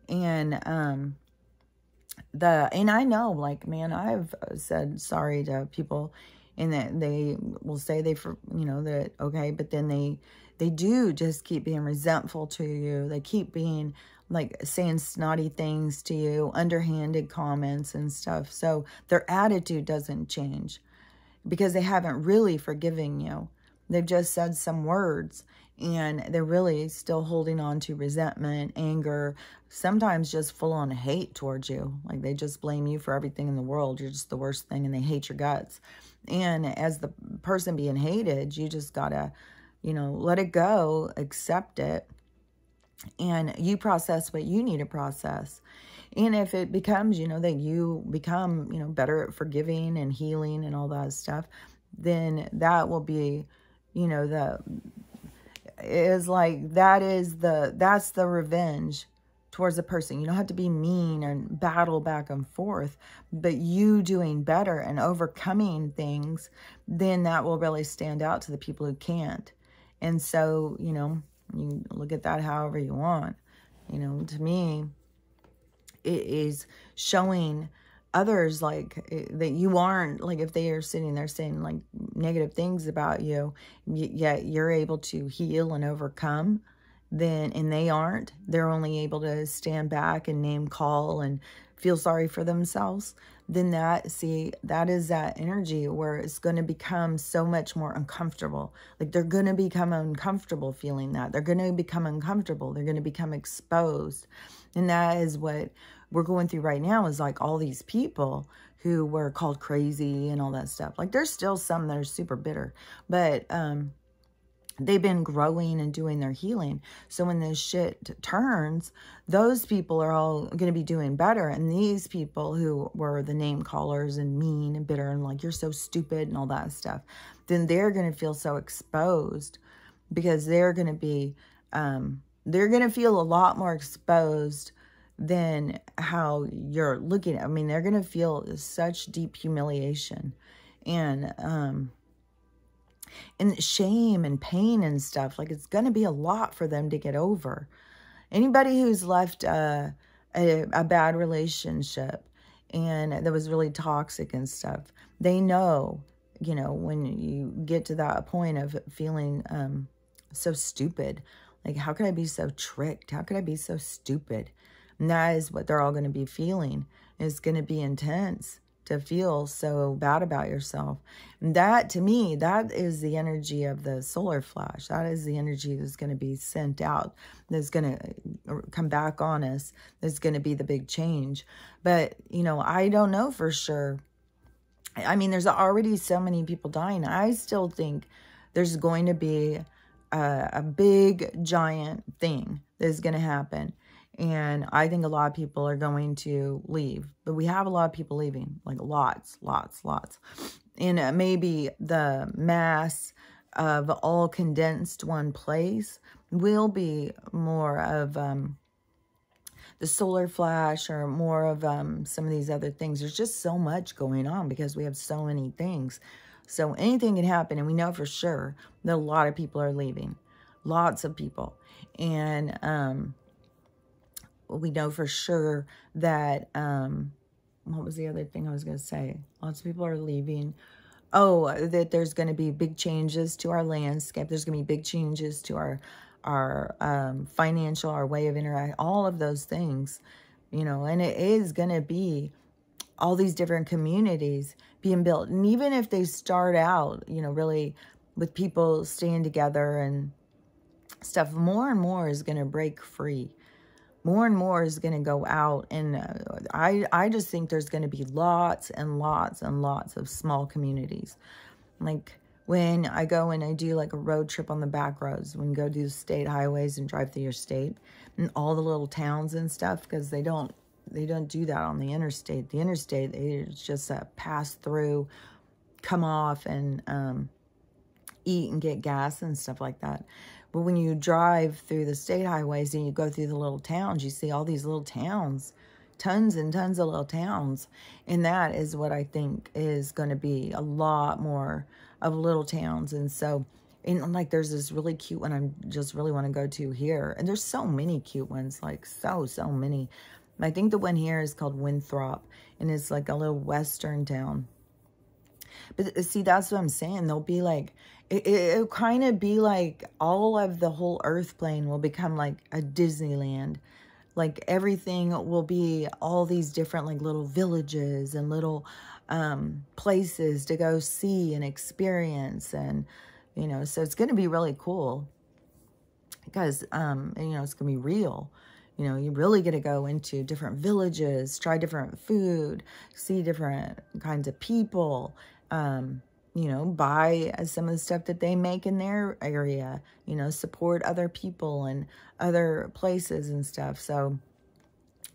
And and I know, like, man, I've said sorry to people, and that they will say you know, that, okay, but then they do just keep being resentful to you. They keep being, like, saying snotty things to you, underhanded comments and stuff. So their attitude doesn't change, because they haven't really forgiven you. They've just said some words, and they're really still holding on to resentment, anger, sometimes just full-on hate towards you. Like, they just blame you for everything in the world. You're just the worst thing, and they hate your guts. And as the person being hated, you just gotta, you know, let it go, accept it, and you process what you need to process. And if it becomes, you know, that you become, you know, better at forgiving and healing and all that stuff, then that will be, you know, that's the revenge towards the person. You don't have to be mean and battle back and forth, but you doing better and overcoming things, then that will really stand out to the people who can't. And so, you know, you look at that however you want. You know, to me, it is showing others, like, that you aren't, like, if they are sitting there saying, like, negative things about you, yet you're able to heal and overcome, then, and they aren't, they're only able to stand back and name call and feel sorry for themselves, then that is that energy where it's going to become so much more uncomfortable. Like, they're going to become uncomfortable feeling that. They're going to become uncomfortable. They're going to become exposed. And that is what we're going through right now, is like all these people who were called crazy and all that stuff. Like, there's still some that are super bitter, but they've been growing and doing their healing. So when this shit turns, those people are all going to be doing better. And these people who were the name callers and mean and bitter and like, you're so stupid and all that stuff, then they're going to feel so exposed, because they're going to be, they're going to feel a lot more exposed than how you're looking at. I mean, they're going to feel such deep humiliation and shame and pain and stuff. Like, it's going to be a lot for them to get over. Anybody who's left a bad relationship and that was really toxic and stuff, they know, you know, when you get to that point of feeling so stupid, like, how could I be so tricked? How could I be so stupid? And that is what they're all going to be feeling. It's going to be intense to feel so bad about yourself. And that, to me, that is the energy of the solar flash. That is the energy that's going to be sent out, that's going to come back on us, that's going to be the big change. But, you know, I don't know for sure. I mean, there's already so many people dying. I still think there's going to be a big, giant thing that's going to happen. And I think a lot of people are going to leave. But we have a lot of people leaving. Like, lots. And maybe the mass of all condensed one place will be more of the solar flash or more of some of these other things. There's just so much going on because we have so many things. So anything can happen, and we know for sure that a lot of people are leaving. Lots of people. And we know for sure that, what was the other thing I was going to say? Lots of people are leaving. Oh, that there's going to be big changes to our landscape. There's going to be big changes to our financial, our way of interacting, all of those things, you know, and it is going to be all these different communities being built. And even if they start out, you know, really with people staying together and stuff, more and more is going to break free. More and more is going to go out, and I just think there's going to be lots and lots and lots of small communities. Like when I go and I do like a road trip on the back roads, when you go do the state highways and drive through your state and all the little towns and stuff, because they don't do that on the interstate. The interstate is just a pass through, come off and eat and get gas and stuff like that. But when you drive through the state highways and you go through the little towns, you see all these little towns, tons and tons of little towns. And that is what I think is going to be a lot more of little towns. And so, and like there's this really cute one I just really want to go to here. And there's so many cute ones, like so many. I think the one here is called Winthrop, and it's like a little western town. But see, that's what I'm saying. They'll be like, it'll kind of be like all of the whole earth plane will become like a Disneyland. Like everything will be all these different like little villages and little places to go see and experience. And, you know, so it's going to be really cool because, you know, it's going to be real. You know, you're really going to go into different villages, try different food, see different kinds of people, you know, buy some of the stuff that they make in their area, you know, support other people and other places and stuff. So,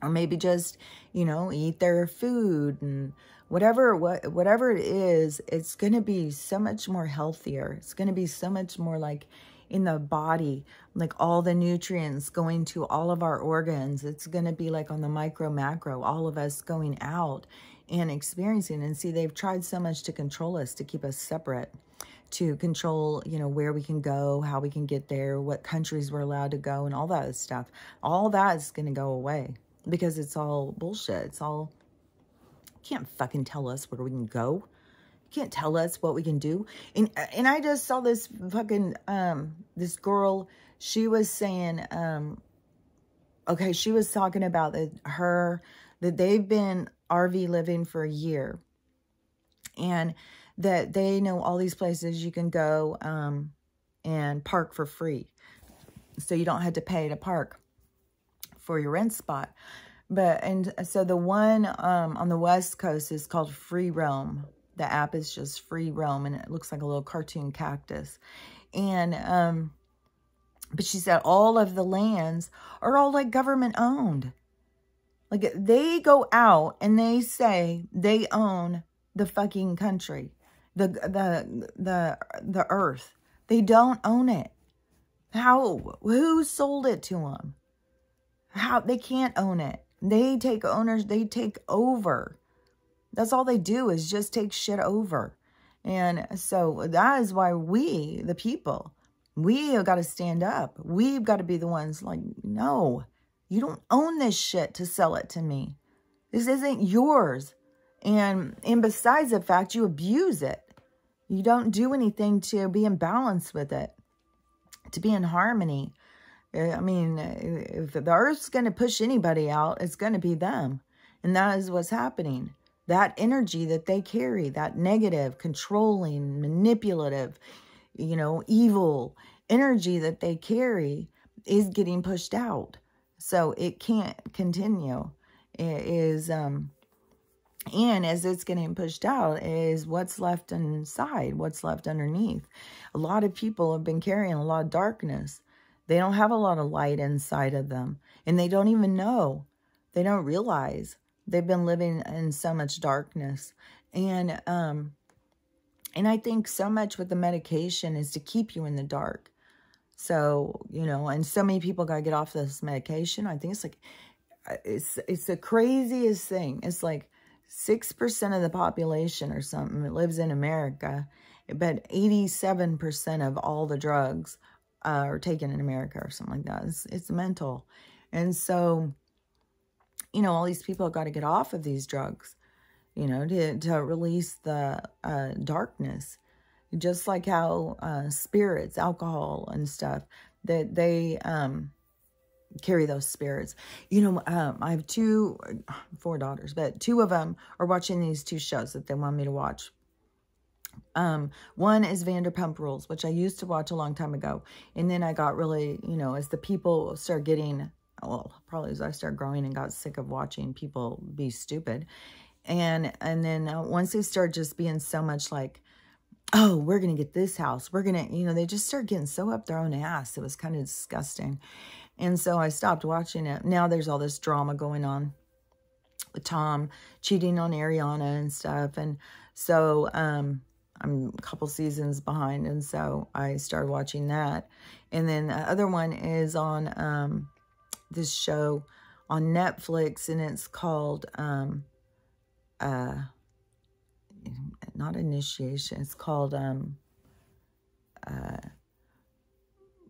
or maybe just, you know, eat their food and whatever it is, it's going to be so much more healthier. It's going to be so much more like in the body, like all the nutrients going to all of our organs. It's going to be like on the micro, macro, all of us going out and experiencing. And see, they've tried so much to control us, to keep us separate, to control, you know, where we can go, how we can get there, what countries we're allowed to go, and all that stuff. All that is going to go away because it's all bullshit. It's all, you can't fucking tell us where we can go. You can't tell us what we can do. And I just saw this fucking, this girl, she was saying, okay, she was talking about that they've been RV living for a year, and that they know all these places you can go and park for free. So you don't have to pay to park for your rent spot. And so the one on the West Coast is called Free Roam. The app is just Free Roam, and it looks like a little cartoon cactus. And but she said all of the lands are all like government owned. Like they go out and they say they own the fucking country, the earth. They don't own it. How? Who sold it to them? How? They can't own it. They take owners. They take over. That's all they do is just take shit over. And so that is why we, the people, we have got to stand up. We've got to be the ones like, no. You don't own this shit to sell it to me. This isn't yours. And besides the fact, you abuse it. You don't do anything to be in balance with it, to be in harmony. I mean, if the earth's going to push anybody out, it's going to be them. And that is what's happening. That energy that they carry, that negative, controlling, manipulative, you know, evil energy that they carry is getting pushed out. So it can't continue. It is, and as it's getting pushed out is what's left inside, what's left underneath. A lot of people have been carrying a lot of darkness. They don't have a lot of light inside of them. And they don't even know. They don't realize they've been living in so much darkness. And I think so much with the medication is to keep you in the dark. So, you know, and so many people got to get off this medication. I think it's like it's the craziest thing. It's like 6% of the population or something that lives in America, but 87% of all the drugs are taken in America or something like that. It's mental. And so, you know, all these people have got to get off of these drugs, you know, to release the darkness. Just like how spirits, alcohol and stuff, that they carry those spirits. You know, I have 4 daughters, but 2 of them are watching these 2 shows that they want me to watch. One is Vanderpump Rules, which I used to watch a long time ago. And then I got really, you know, as the people start getting, well, probably as I started growing and got sick of watching people be stupid. And then once they start just being so much like, oh, we're going to get this house. We're going to, you know, they just start getting so up their own ass. It was kind of disgusting. And so I stopped watching it. Now there's all this drama going on with Tom cheating on Ariana and stuff. And so I'm a couple seasons behind. And so I started watching that. And then the other one is on this show on Netflix. And it's called, not Initiation. It's called,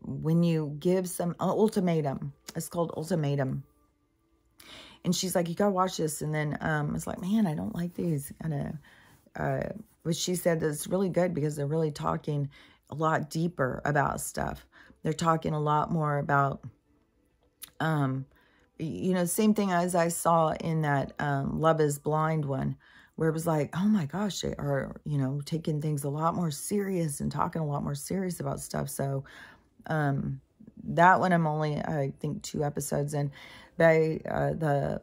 when you give some ultimatum. It's called Ultimatum. And she's like, you gotta watch this. And then it's like, man, I don't like these kind of but she said that it's really good because they're really talking a lot deeper about stuff. They're talking a lot more about you know, same thing as I saw in that Love is Blind one, where it was like, oh my gosh, they are, you know, taking things a lot more serious and talking a lot more serious about stuff. So that one I'm only, I think, 2 episodes in. The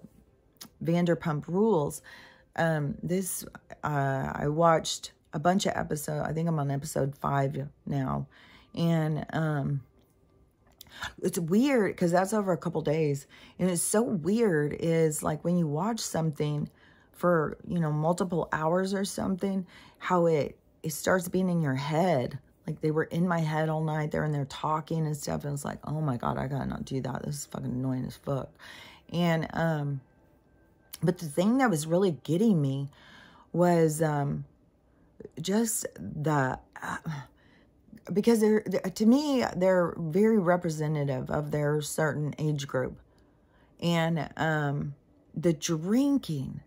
Vanderpump Rules, this, I watched a bunch of episodes. I think I'm on episode 5 now. And it's weird because that's over a couple days. And it's so weird is like when you watch something for, you know, multiple hours or something, how it starts being in your head. Like they were in my head all night. They're in there talking and stuff. And it's like, oh my God, I gotta not do that. This is fucking annoying as fuck. And, but the thing that was really getting me was, just the, because they're, to me, they're very representative of their certain age group. And, the drinking,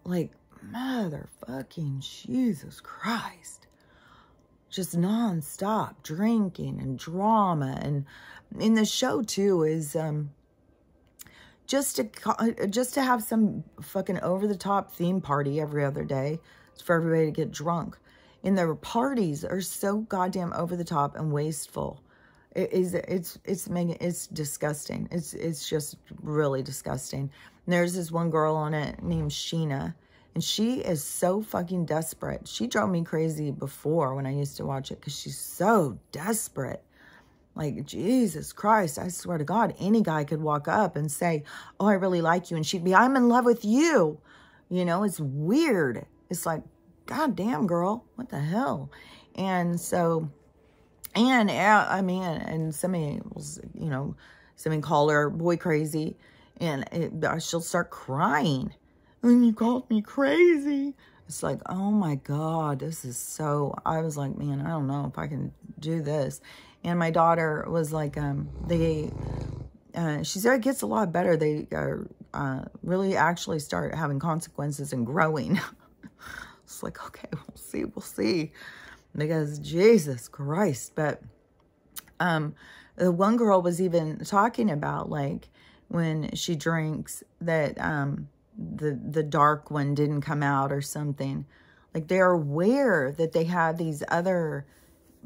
like, motherfucking Jesus Christ. Just nonstop drinking and drama. And in the show, too, is just to have some fucking over-the-top theme party every other day. It's for everybody to get drunk. And their parties are so goddamn over-the-top and wasteful. It's disgusting. It's just really disgusting. And there's this one girl on it named Sheena. And she is so fucking desperate. She drove me crazy before when I used to watch it because she's so desperate. Like, Jesus Christ, I swear to God, any guy could walk up and say, oh, I really like you. And she'd be, I'm in love with you. You know, it's weird. It's like, God damn, girl, what the hell? And so, and I mean, and somebody was, you know, somebody called her boy crazy. And she'll start crying. And you called me crazy. It's like, oh my God, this is so, I was like, man, I don't know if I can do this. And my daughter was like, she said it gets a lot better. They really actually start having consequences and growing. It's like, okay, we'll see. Because Jesus Christ. But the one girl was even talking about, like, when she drinks that, the dark one didn't come out or something. Like, they're aware that they have these other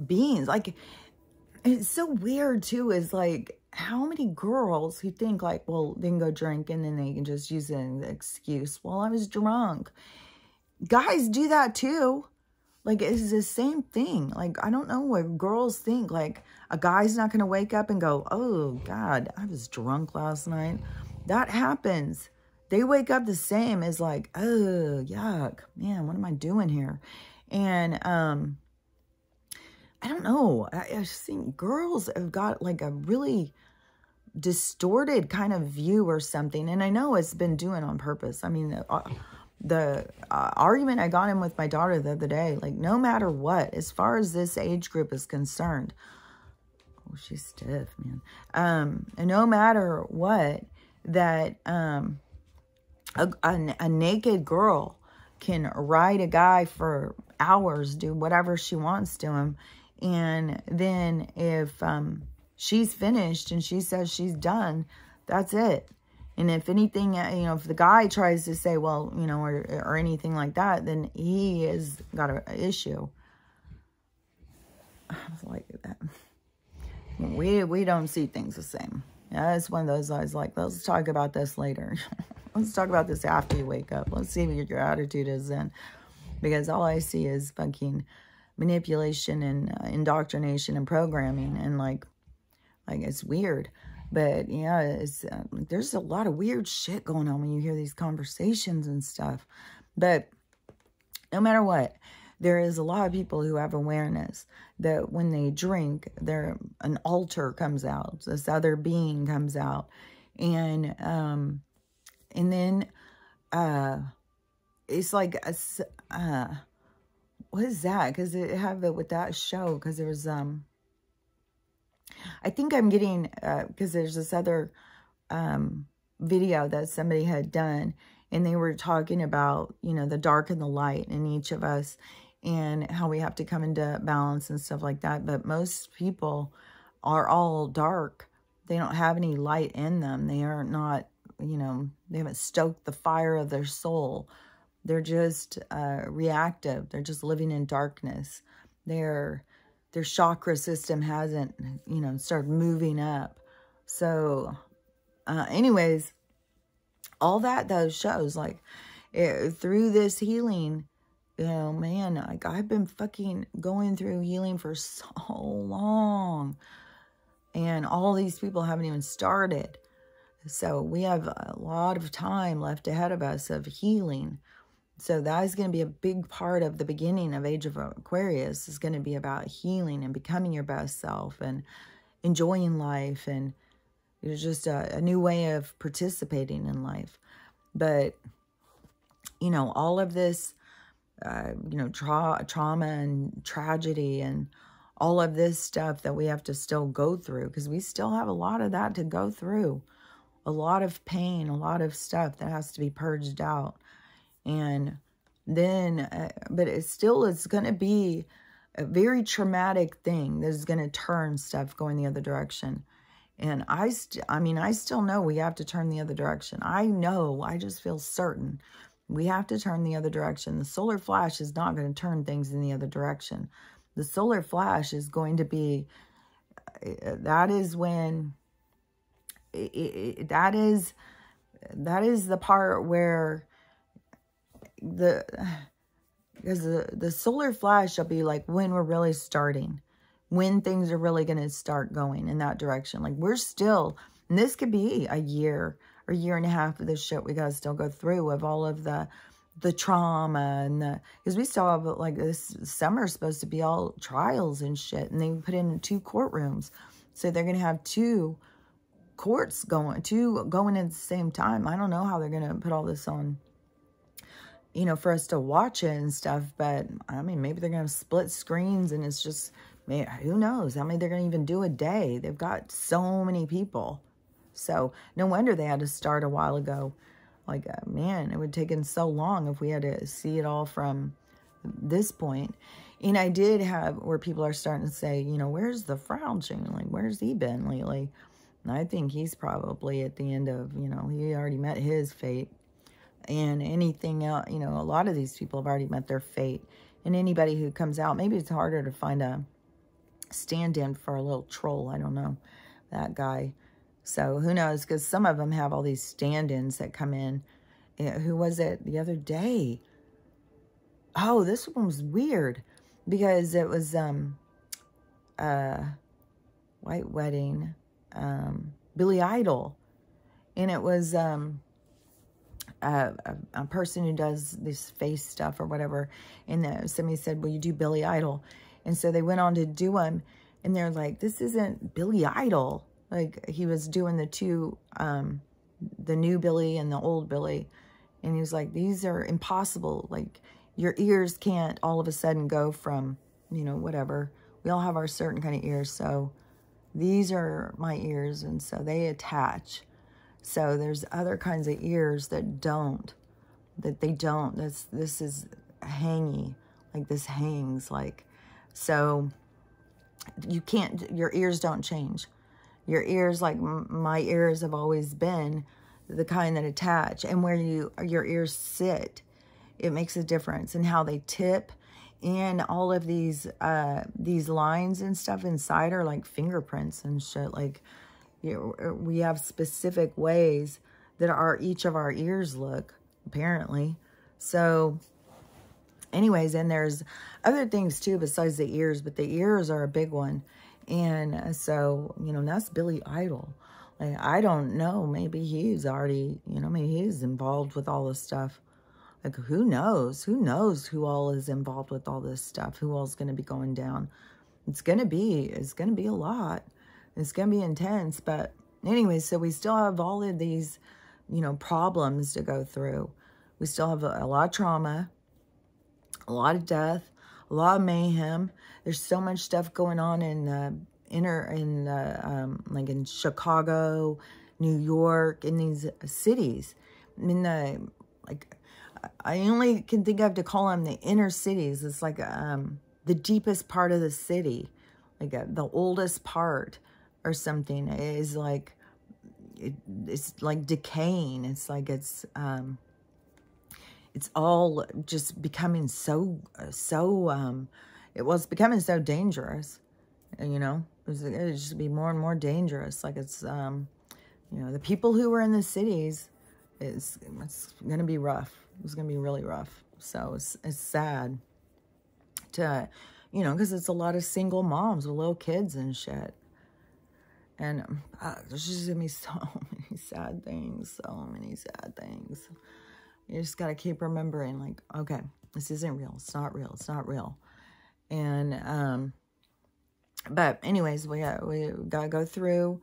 beings. Like, it's so weird too, is like how many girls who think like, well, they can go drink and then they can just use it as an excuse. Well, I was drunk. Guys do that too. Like, it's the same thing. Like, I don't know what girls think. Like, a guy's not going to wake up and go, oh God, I was drunk last night. That happens. They wake up the same as like, oh, yuck, man, what am I doing here? And, I don't know. I just think girls have got like a really distorted kind of view or something. And I know it's been doing on purpose. I mean, the argument I got in with my daughter the other day, like, no matter what, as far as this age group is concerned, oh, she's stiff, man. And no matter what, that a naked girl can ride a guy for hours, do whatever she wants to him. And then if she's finished and she says she's done, that's it. And if anything, you know, if the guy tries to say, well, you know, or anything like that, then he has got an issue. I was like that. We don't see things the same. Yeah, it's one of those I was like, let's talk about this later. Let's talk about this after you wake up. Let's see what your attitude is then. Because all I see is fucking manipulation and indoctrination and programming. And like it's weird. But yeah, it's there's a lot of weird shit going on when you hear these conversations and stuff. But no matter what, there is a lot of people who have awareness that when they drink, an altar comes out. This other being comes out. And then it's like, what is that? Because it have it with that show. Because there was, I think I'm getting, because there's this other video that somebody had done. And they were talking about, you know, the dark and the light in each of us. And how we have to come into balance and stuff like that. But most people are all dark. They don't have any light in them. They are not, you know, they haven't stoked the fire of their soul. They're just reactive. They're just living in darkness. Their chakra system hasn't, you know, started moving up. So, anyways, all that though shows, like, through this healing, you know, man, like, I've been fucking going through healing for so long. And all these people haven't even started. So we have a lot of time left ahead of us of healing. So that is going to be a big part of the beginning of Age of Aquarius. Is going to be about healing and becoming your best self and enjoying life. And it's just a new way of participating in life. But, you know, all of this, you know, trauma and tragedy and all of this stuff that we have to still go through, because we still have a lot of that to go through. A lot of pain, a lot of stuff that has to be purged out. And then, but it's going to be a very traumatic thing that is going to turn stuff going the other direction. And I still know we have to turn the other direction. I know, I just feel certain we have to turn the other direction. The solar flash is not going to turn things in the other direction. The solar flash is going to be, that is when, that is the part where because the solar flash will be like when we're really starting, when things are really going to start going in that direction. Like, we're still, and this could be a year or year and a half of this shit we got to still go through, of all of the trauma and because we still have, like, this summer is supposed to be all trials and shit, and they put in 2 courtrooms, so they're gonna have 2 courts going at the same time. I don't know how they're gonna put all this on, you know, for us to watch it and stuff. But I mean, maybe they're gonna have split screens, and it's just, man, who knows how many they're gonna even do a day. They've got so many people. So no wonder they had to start a while ago. Like, man, it would have taken so long if we had to see it all from this point. And I did have where people are starting to say, you know, where's the Frown Chain? Like, where's he been lately? And I think he's probably at the end of, you know, he already met his fate. And anything else, you know, a lot of these people have already met their fate. And anybody who comes out, maybe it's harder to find a stand-in for a little troll. I don't know, that guy. So who knows? Because some of them have all these stand-ins that come in. Who was it the other day? Oh, this one was weird because it was White Wedding, Billy Idol, and it was a person who does this face stuff or whatever. And somebody said, "Well, you do Billy Idol," and so they went on to do him, and they're like, "This isn't Billy Idol." Like, he was doing the two, the new Billy and the old Billy. And he was like, these are impossible. Like, your ears can't all of a sudden go from, you know, whatever. We all have our certain kind of ears. So these are my ears. And so they attach. So there's other kinds of ears that don't. That they don't. This is hangy. Like, this hangs. Like, so you can't, your ears don't change. Your ears, like my ears have always been the kind that attach, and where your ears sit, it makes a difference in how they tip. And all of these lines and stuff inside are like fingerprints and shit. Like, we have specific ways that each of our ears look, apparently. So anyways, and there's other things too besides the ears, but the ears are a big one. And so, you know, that's Billy Idol. Like, I don't know, maybe he's already, you know, maybe he's involved with all this stuff. Like, who knows? Who knows who all is involved with all this stuff? Who all's going to be going down? It's going to be a lot. It's going to be intense. But anyway, so we still have all of these, you know, problems to go through. We still have a lot of trauma, a lot of death, a lot of mayhem. There's so much stuff going on in like in Chicago, New York, in these cities. I mean, like, I only can think of to call them the inner cities. It's like the deepest part of the city, like the oldest part or something is like, it's like decaying. It's like it's all just becoming so it was becoming so dangerous, you know. It was just be more and more dangerous. Like, it's you know, the people who were in the cities, it's gonna be rough. It's gonna be really rough. So it's sad to, you know, because it's a lot of single moms with little kids and shit. And there's just gonna be so many sad things. So many sad things. You just got to keep remembering, like, okay, this isn't real. It's not real. It's not real. And, but anyways, we got to go through,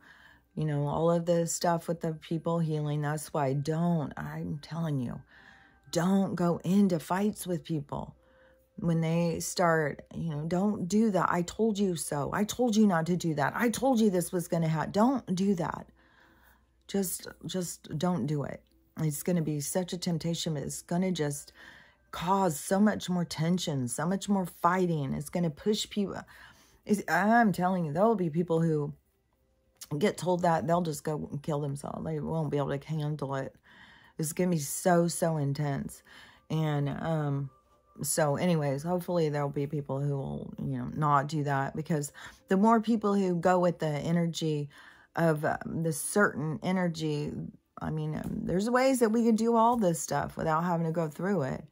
you know, all of the stuff with the people healing. That's why I'm telling you, don't go into fights with people. When they start, you know, don't do that. I told you so. I told you not to do that. I told you this was going to happen. Don't do that. Just don't do it. It's going to be such a temptation, but it's going to just cause so much more tension, so much more fighting. It's going to push people. I'm telling you, there will be people who get told that they'll just go and kill themselves. They won't be able to handle it. It's going to be so intense. And so anyways, hopefully there'll be people who will, you know, not do that, because the more people who go with the energy of the certain energy, I mean, there's ways that we can do all this stuff without having to go through it.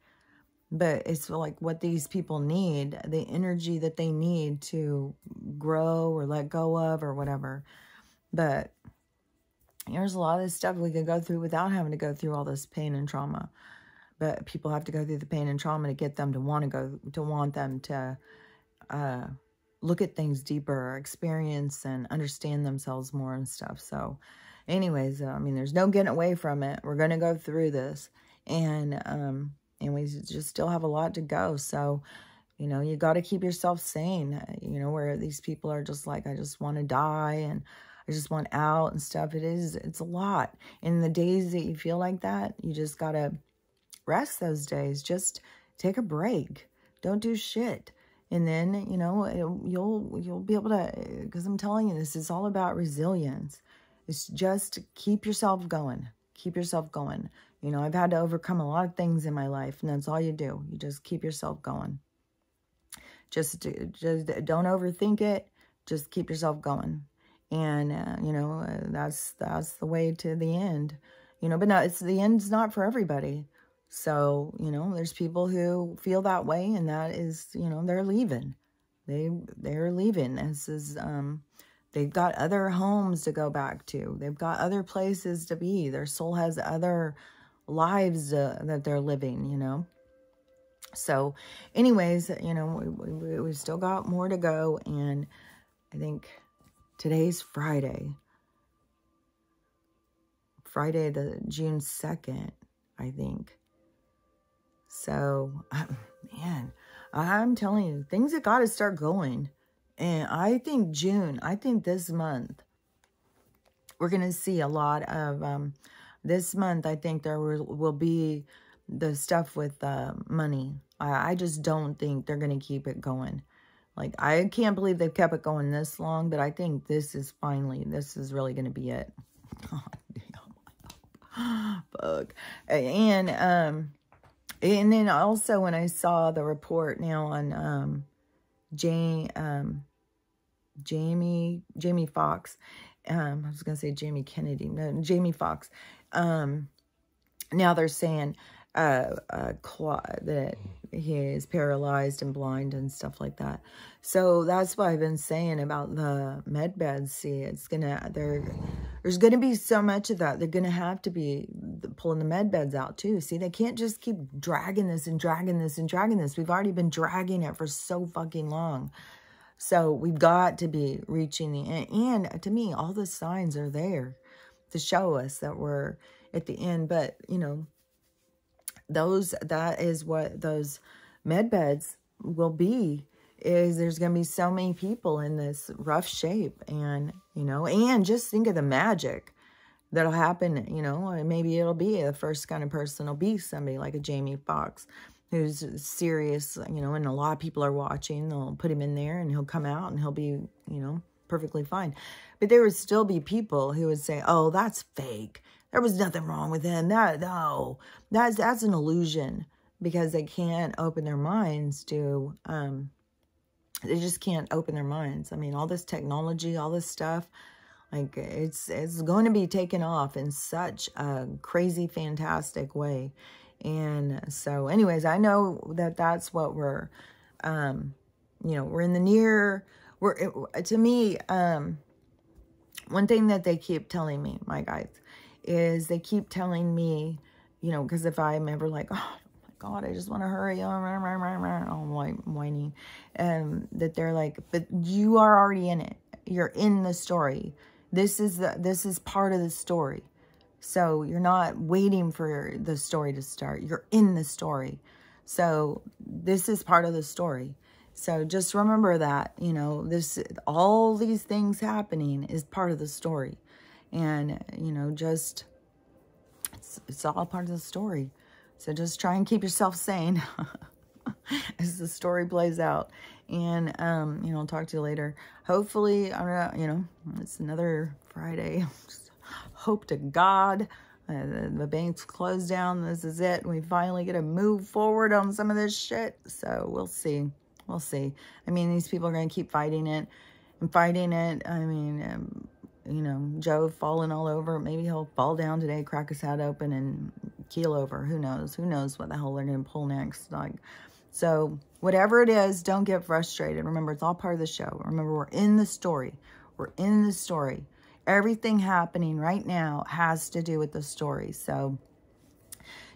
But it's like what these people need, the energy that they need to grow or let go of or whatever. But there's a lot of stuff we could go through without having to go through all this pain and trauma. But people have to go through the pain and trauma to get them to want them to look at things deeper, experience and understand themselves more and stuff. So anyways, I mean, there's no getting away from it. We're going to go through this. And we just still have a lot to go. So, you know, you got to keep yourself sane, you know, where these people are just like, I just want to die and I just want out and stuff. It's a lot. In the days that you feel like that, you just got to rest those days. Just take a break. Don't do shit. And then, you know, you'll be able to, because I'm telling you, this is all about resilience. It's just keep yourself going. Keep yourself going. You know, I've had to overcome a lot of things in my life, and that's all you do. You just keep yourself going. Just don't overthink it. Just keep yourself going. And, you know, that's the way to the end. You know, but no, the end's not for everybody. So, you know, there's people who feel that way, and that is, you know, they're leaving. They're leaving. This is, they've got other homes to go back to. They've got other places to be. Their soul has other lives that they're living, you know. So anyways, you know, we still got more to go. And I think today's Friday. Friday, the June 2nd, I think. So, man, I'm telling you, things have got to start going. And I think June, I think this month, we're going to see a lot of, this month, I think there will be the stuff with money. I just don't think they're going to keep it going. Like, I can't believe they've kept it going this long, but I think this is really going to be it. God damn. Fuck. And then also when I saw the report now on Jamie Foxx, I was going to say Jamie Kennedy. No, Jamie Foxx. Now they're saying that he is paralyzed and blind and stuff like that. So that's what I've been saying about the med beds. See, there's gonna be so much of that. They're gonna have to be pulling the med beds out too. See, they can't just keep dragging this and dragging this and dragging this. We've already been dragging it for so fucking long. So we've got to be reaching the end. And to me, all the signs are there to show us that we're at the end. But, you know, that is what those med beds will be, is there's going to be so many people in this rough shape. And, you know, and just think of the magic that'll happen, you know, and maybe it'll be the first kind of person will be somebody like a Jamie Foxx, who's serious, you know, and a lot of people are watching. They'll put him in there and he'll come out and he'll be, you know, perfectly fine. But there would still be people who would say, oh, that's fake. There was nothing wrong with him. No, that's an illusion, because they can't open their minds to, they just can't open their minds. I mean, all this technology, all this stuff, like it's going to be taken off in such a crazy, fantastic way. And so anyways, I know that that's what we're, you know, we're in the near, to me, one thing that they keep telling me, my guys, is they keep telling me, you know, because if I'm ever like, oh my God, I just want to hurry, I'm like whining, that they're like, but you are already in it. You're in the story. This is part of the story. So you're not waiting for the story to start. You're in the story. So this is part of the story. So just remember that, you know, all these things happening is part of the story. And, you know, just, it's all part of the story. So just try and keep yourself sane as the story plays out. And, you know, I'll talk to you later. Hopefully, you know, it's another Friday. Hope to God the bank's closed down. This is it. We finally get to move forward on some of this shit. So we'll see. We'll see. I mean, these people are going to keep fighting it and fighting it. I mean, you know, Joe falling all over. Maybe he'll fall down today, crack his head open, and keel over. Who knows? Who knows what the hell they're going to pull next? Like, so whatever it is, don't get frustrated. Remember, it's all part of the show. Remember, we're in the story. We're in the story. Everything happening right now has to do with the story. So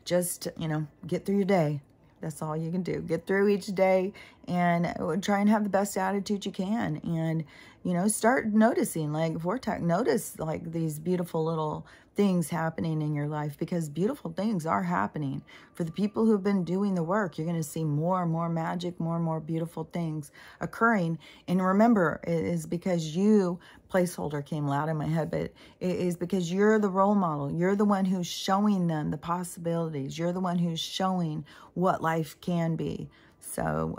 just, you know, get through your day. That's all you can do. Get through each day and try and have the best attitude you can. And, you know, start noticing, like Vortex, notice like these beautiful little things happening in your life, because beautiful things are happening. For the people who've been doing the work, you're going to see more and more magic, more and more beautiful things occurring. And remember, it is because you, placeholder came loud in my head, but it is because you're the role model. You're the one who's showing them the possibilities. You're the one who's showing what life can be. So,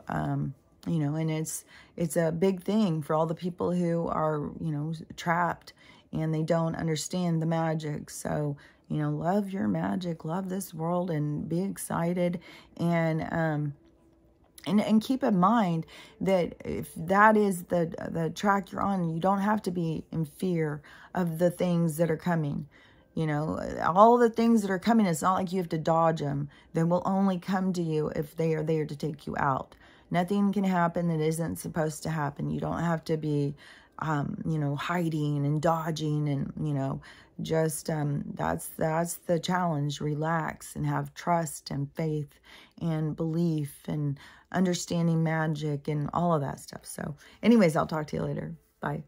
you know, and it's a big thing for all the people who are, you know, trapped and they don't understand the magic. So, you know, love your magic, love this world, and be excited. And keep in mind that if that is the track you're on, you don't have to be in fear of the things that are coming. You know, all the things that are coming, it's not like you have to dodge them. They will only come to you if they are there to take you out. Nothing can happen that isn't supposed to happen. You don't have to be, you know, hiding and dodging, and, you know, just, that's the challenge. Relax and have trust and faith and belief and understanding magic and all of that stuff. So anyways, I'll talk to you later. Bye.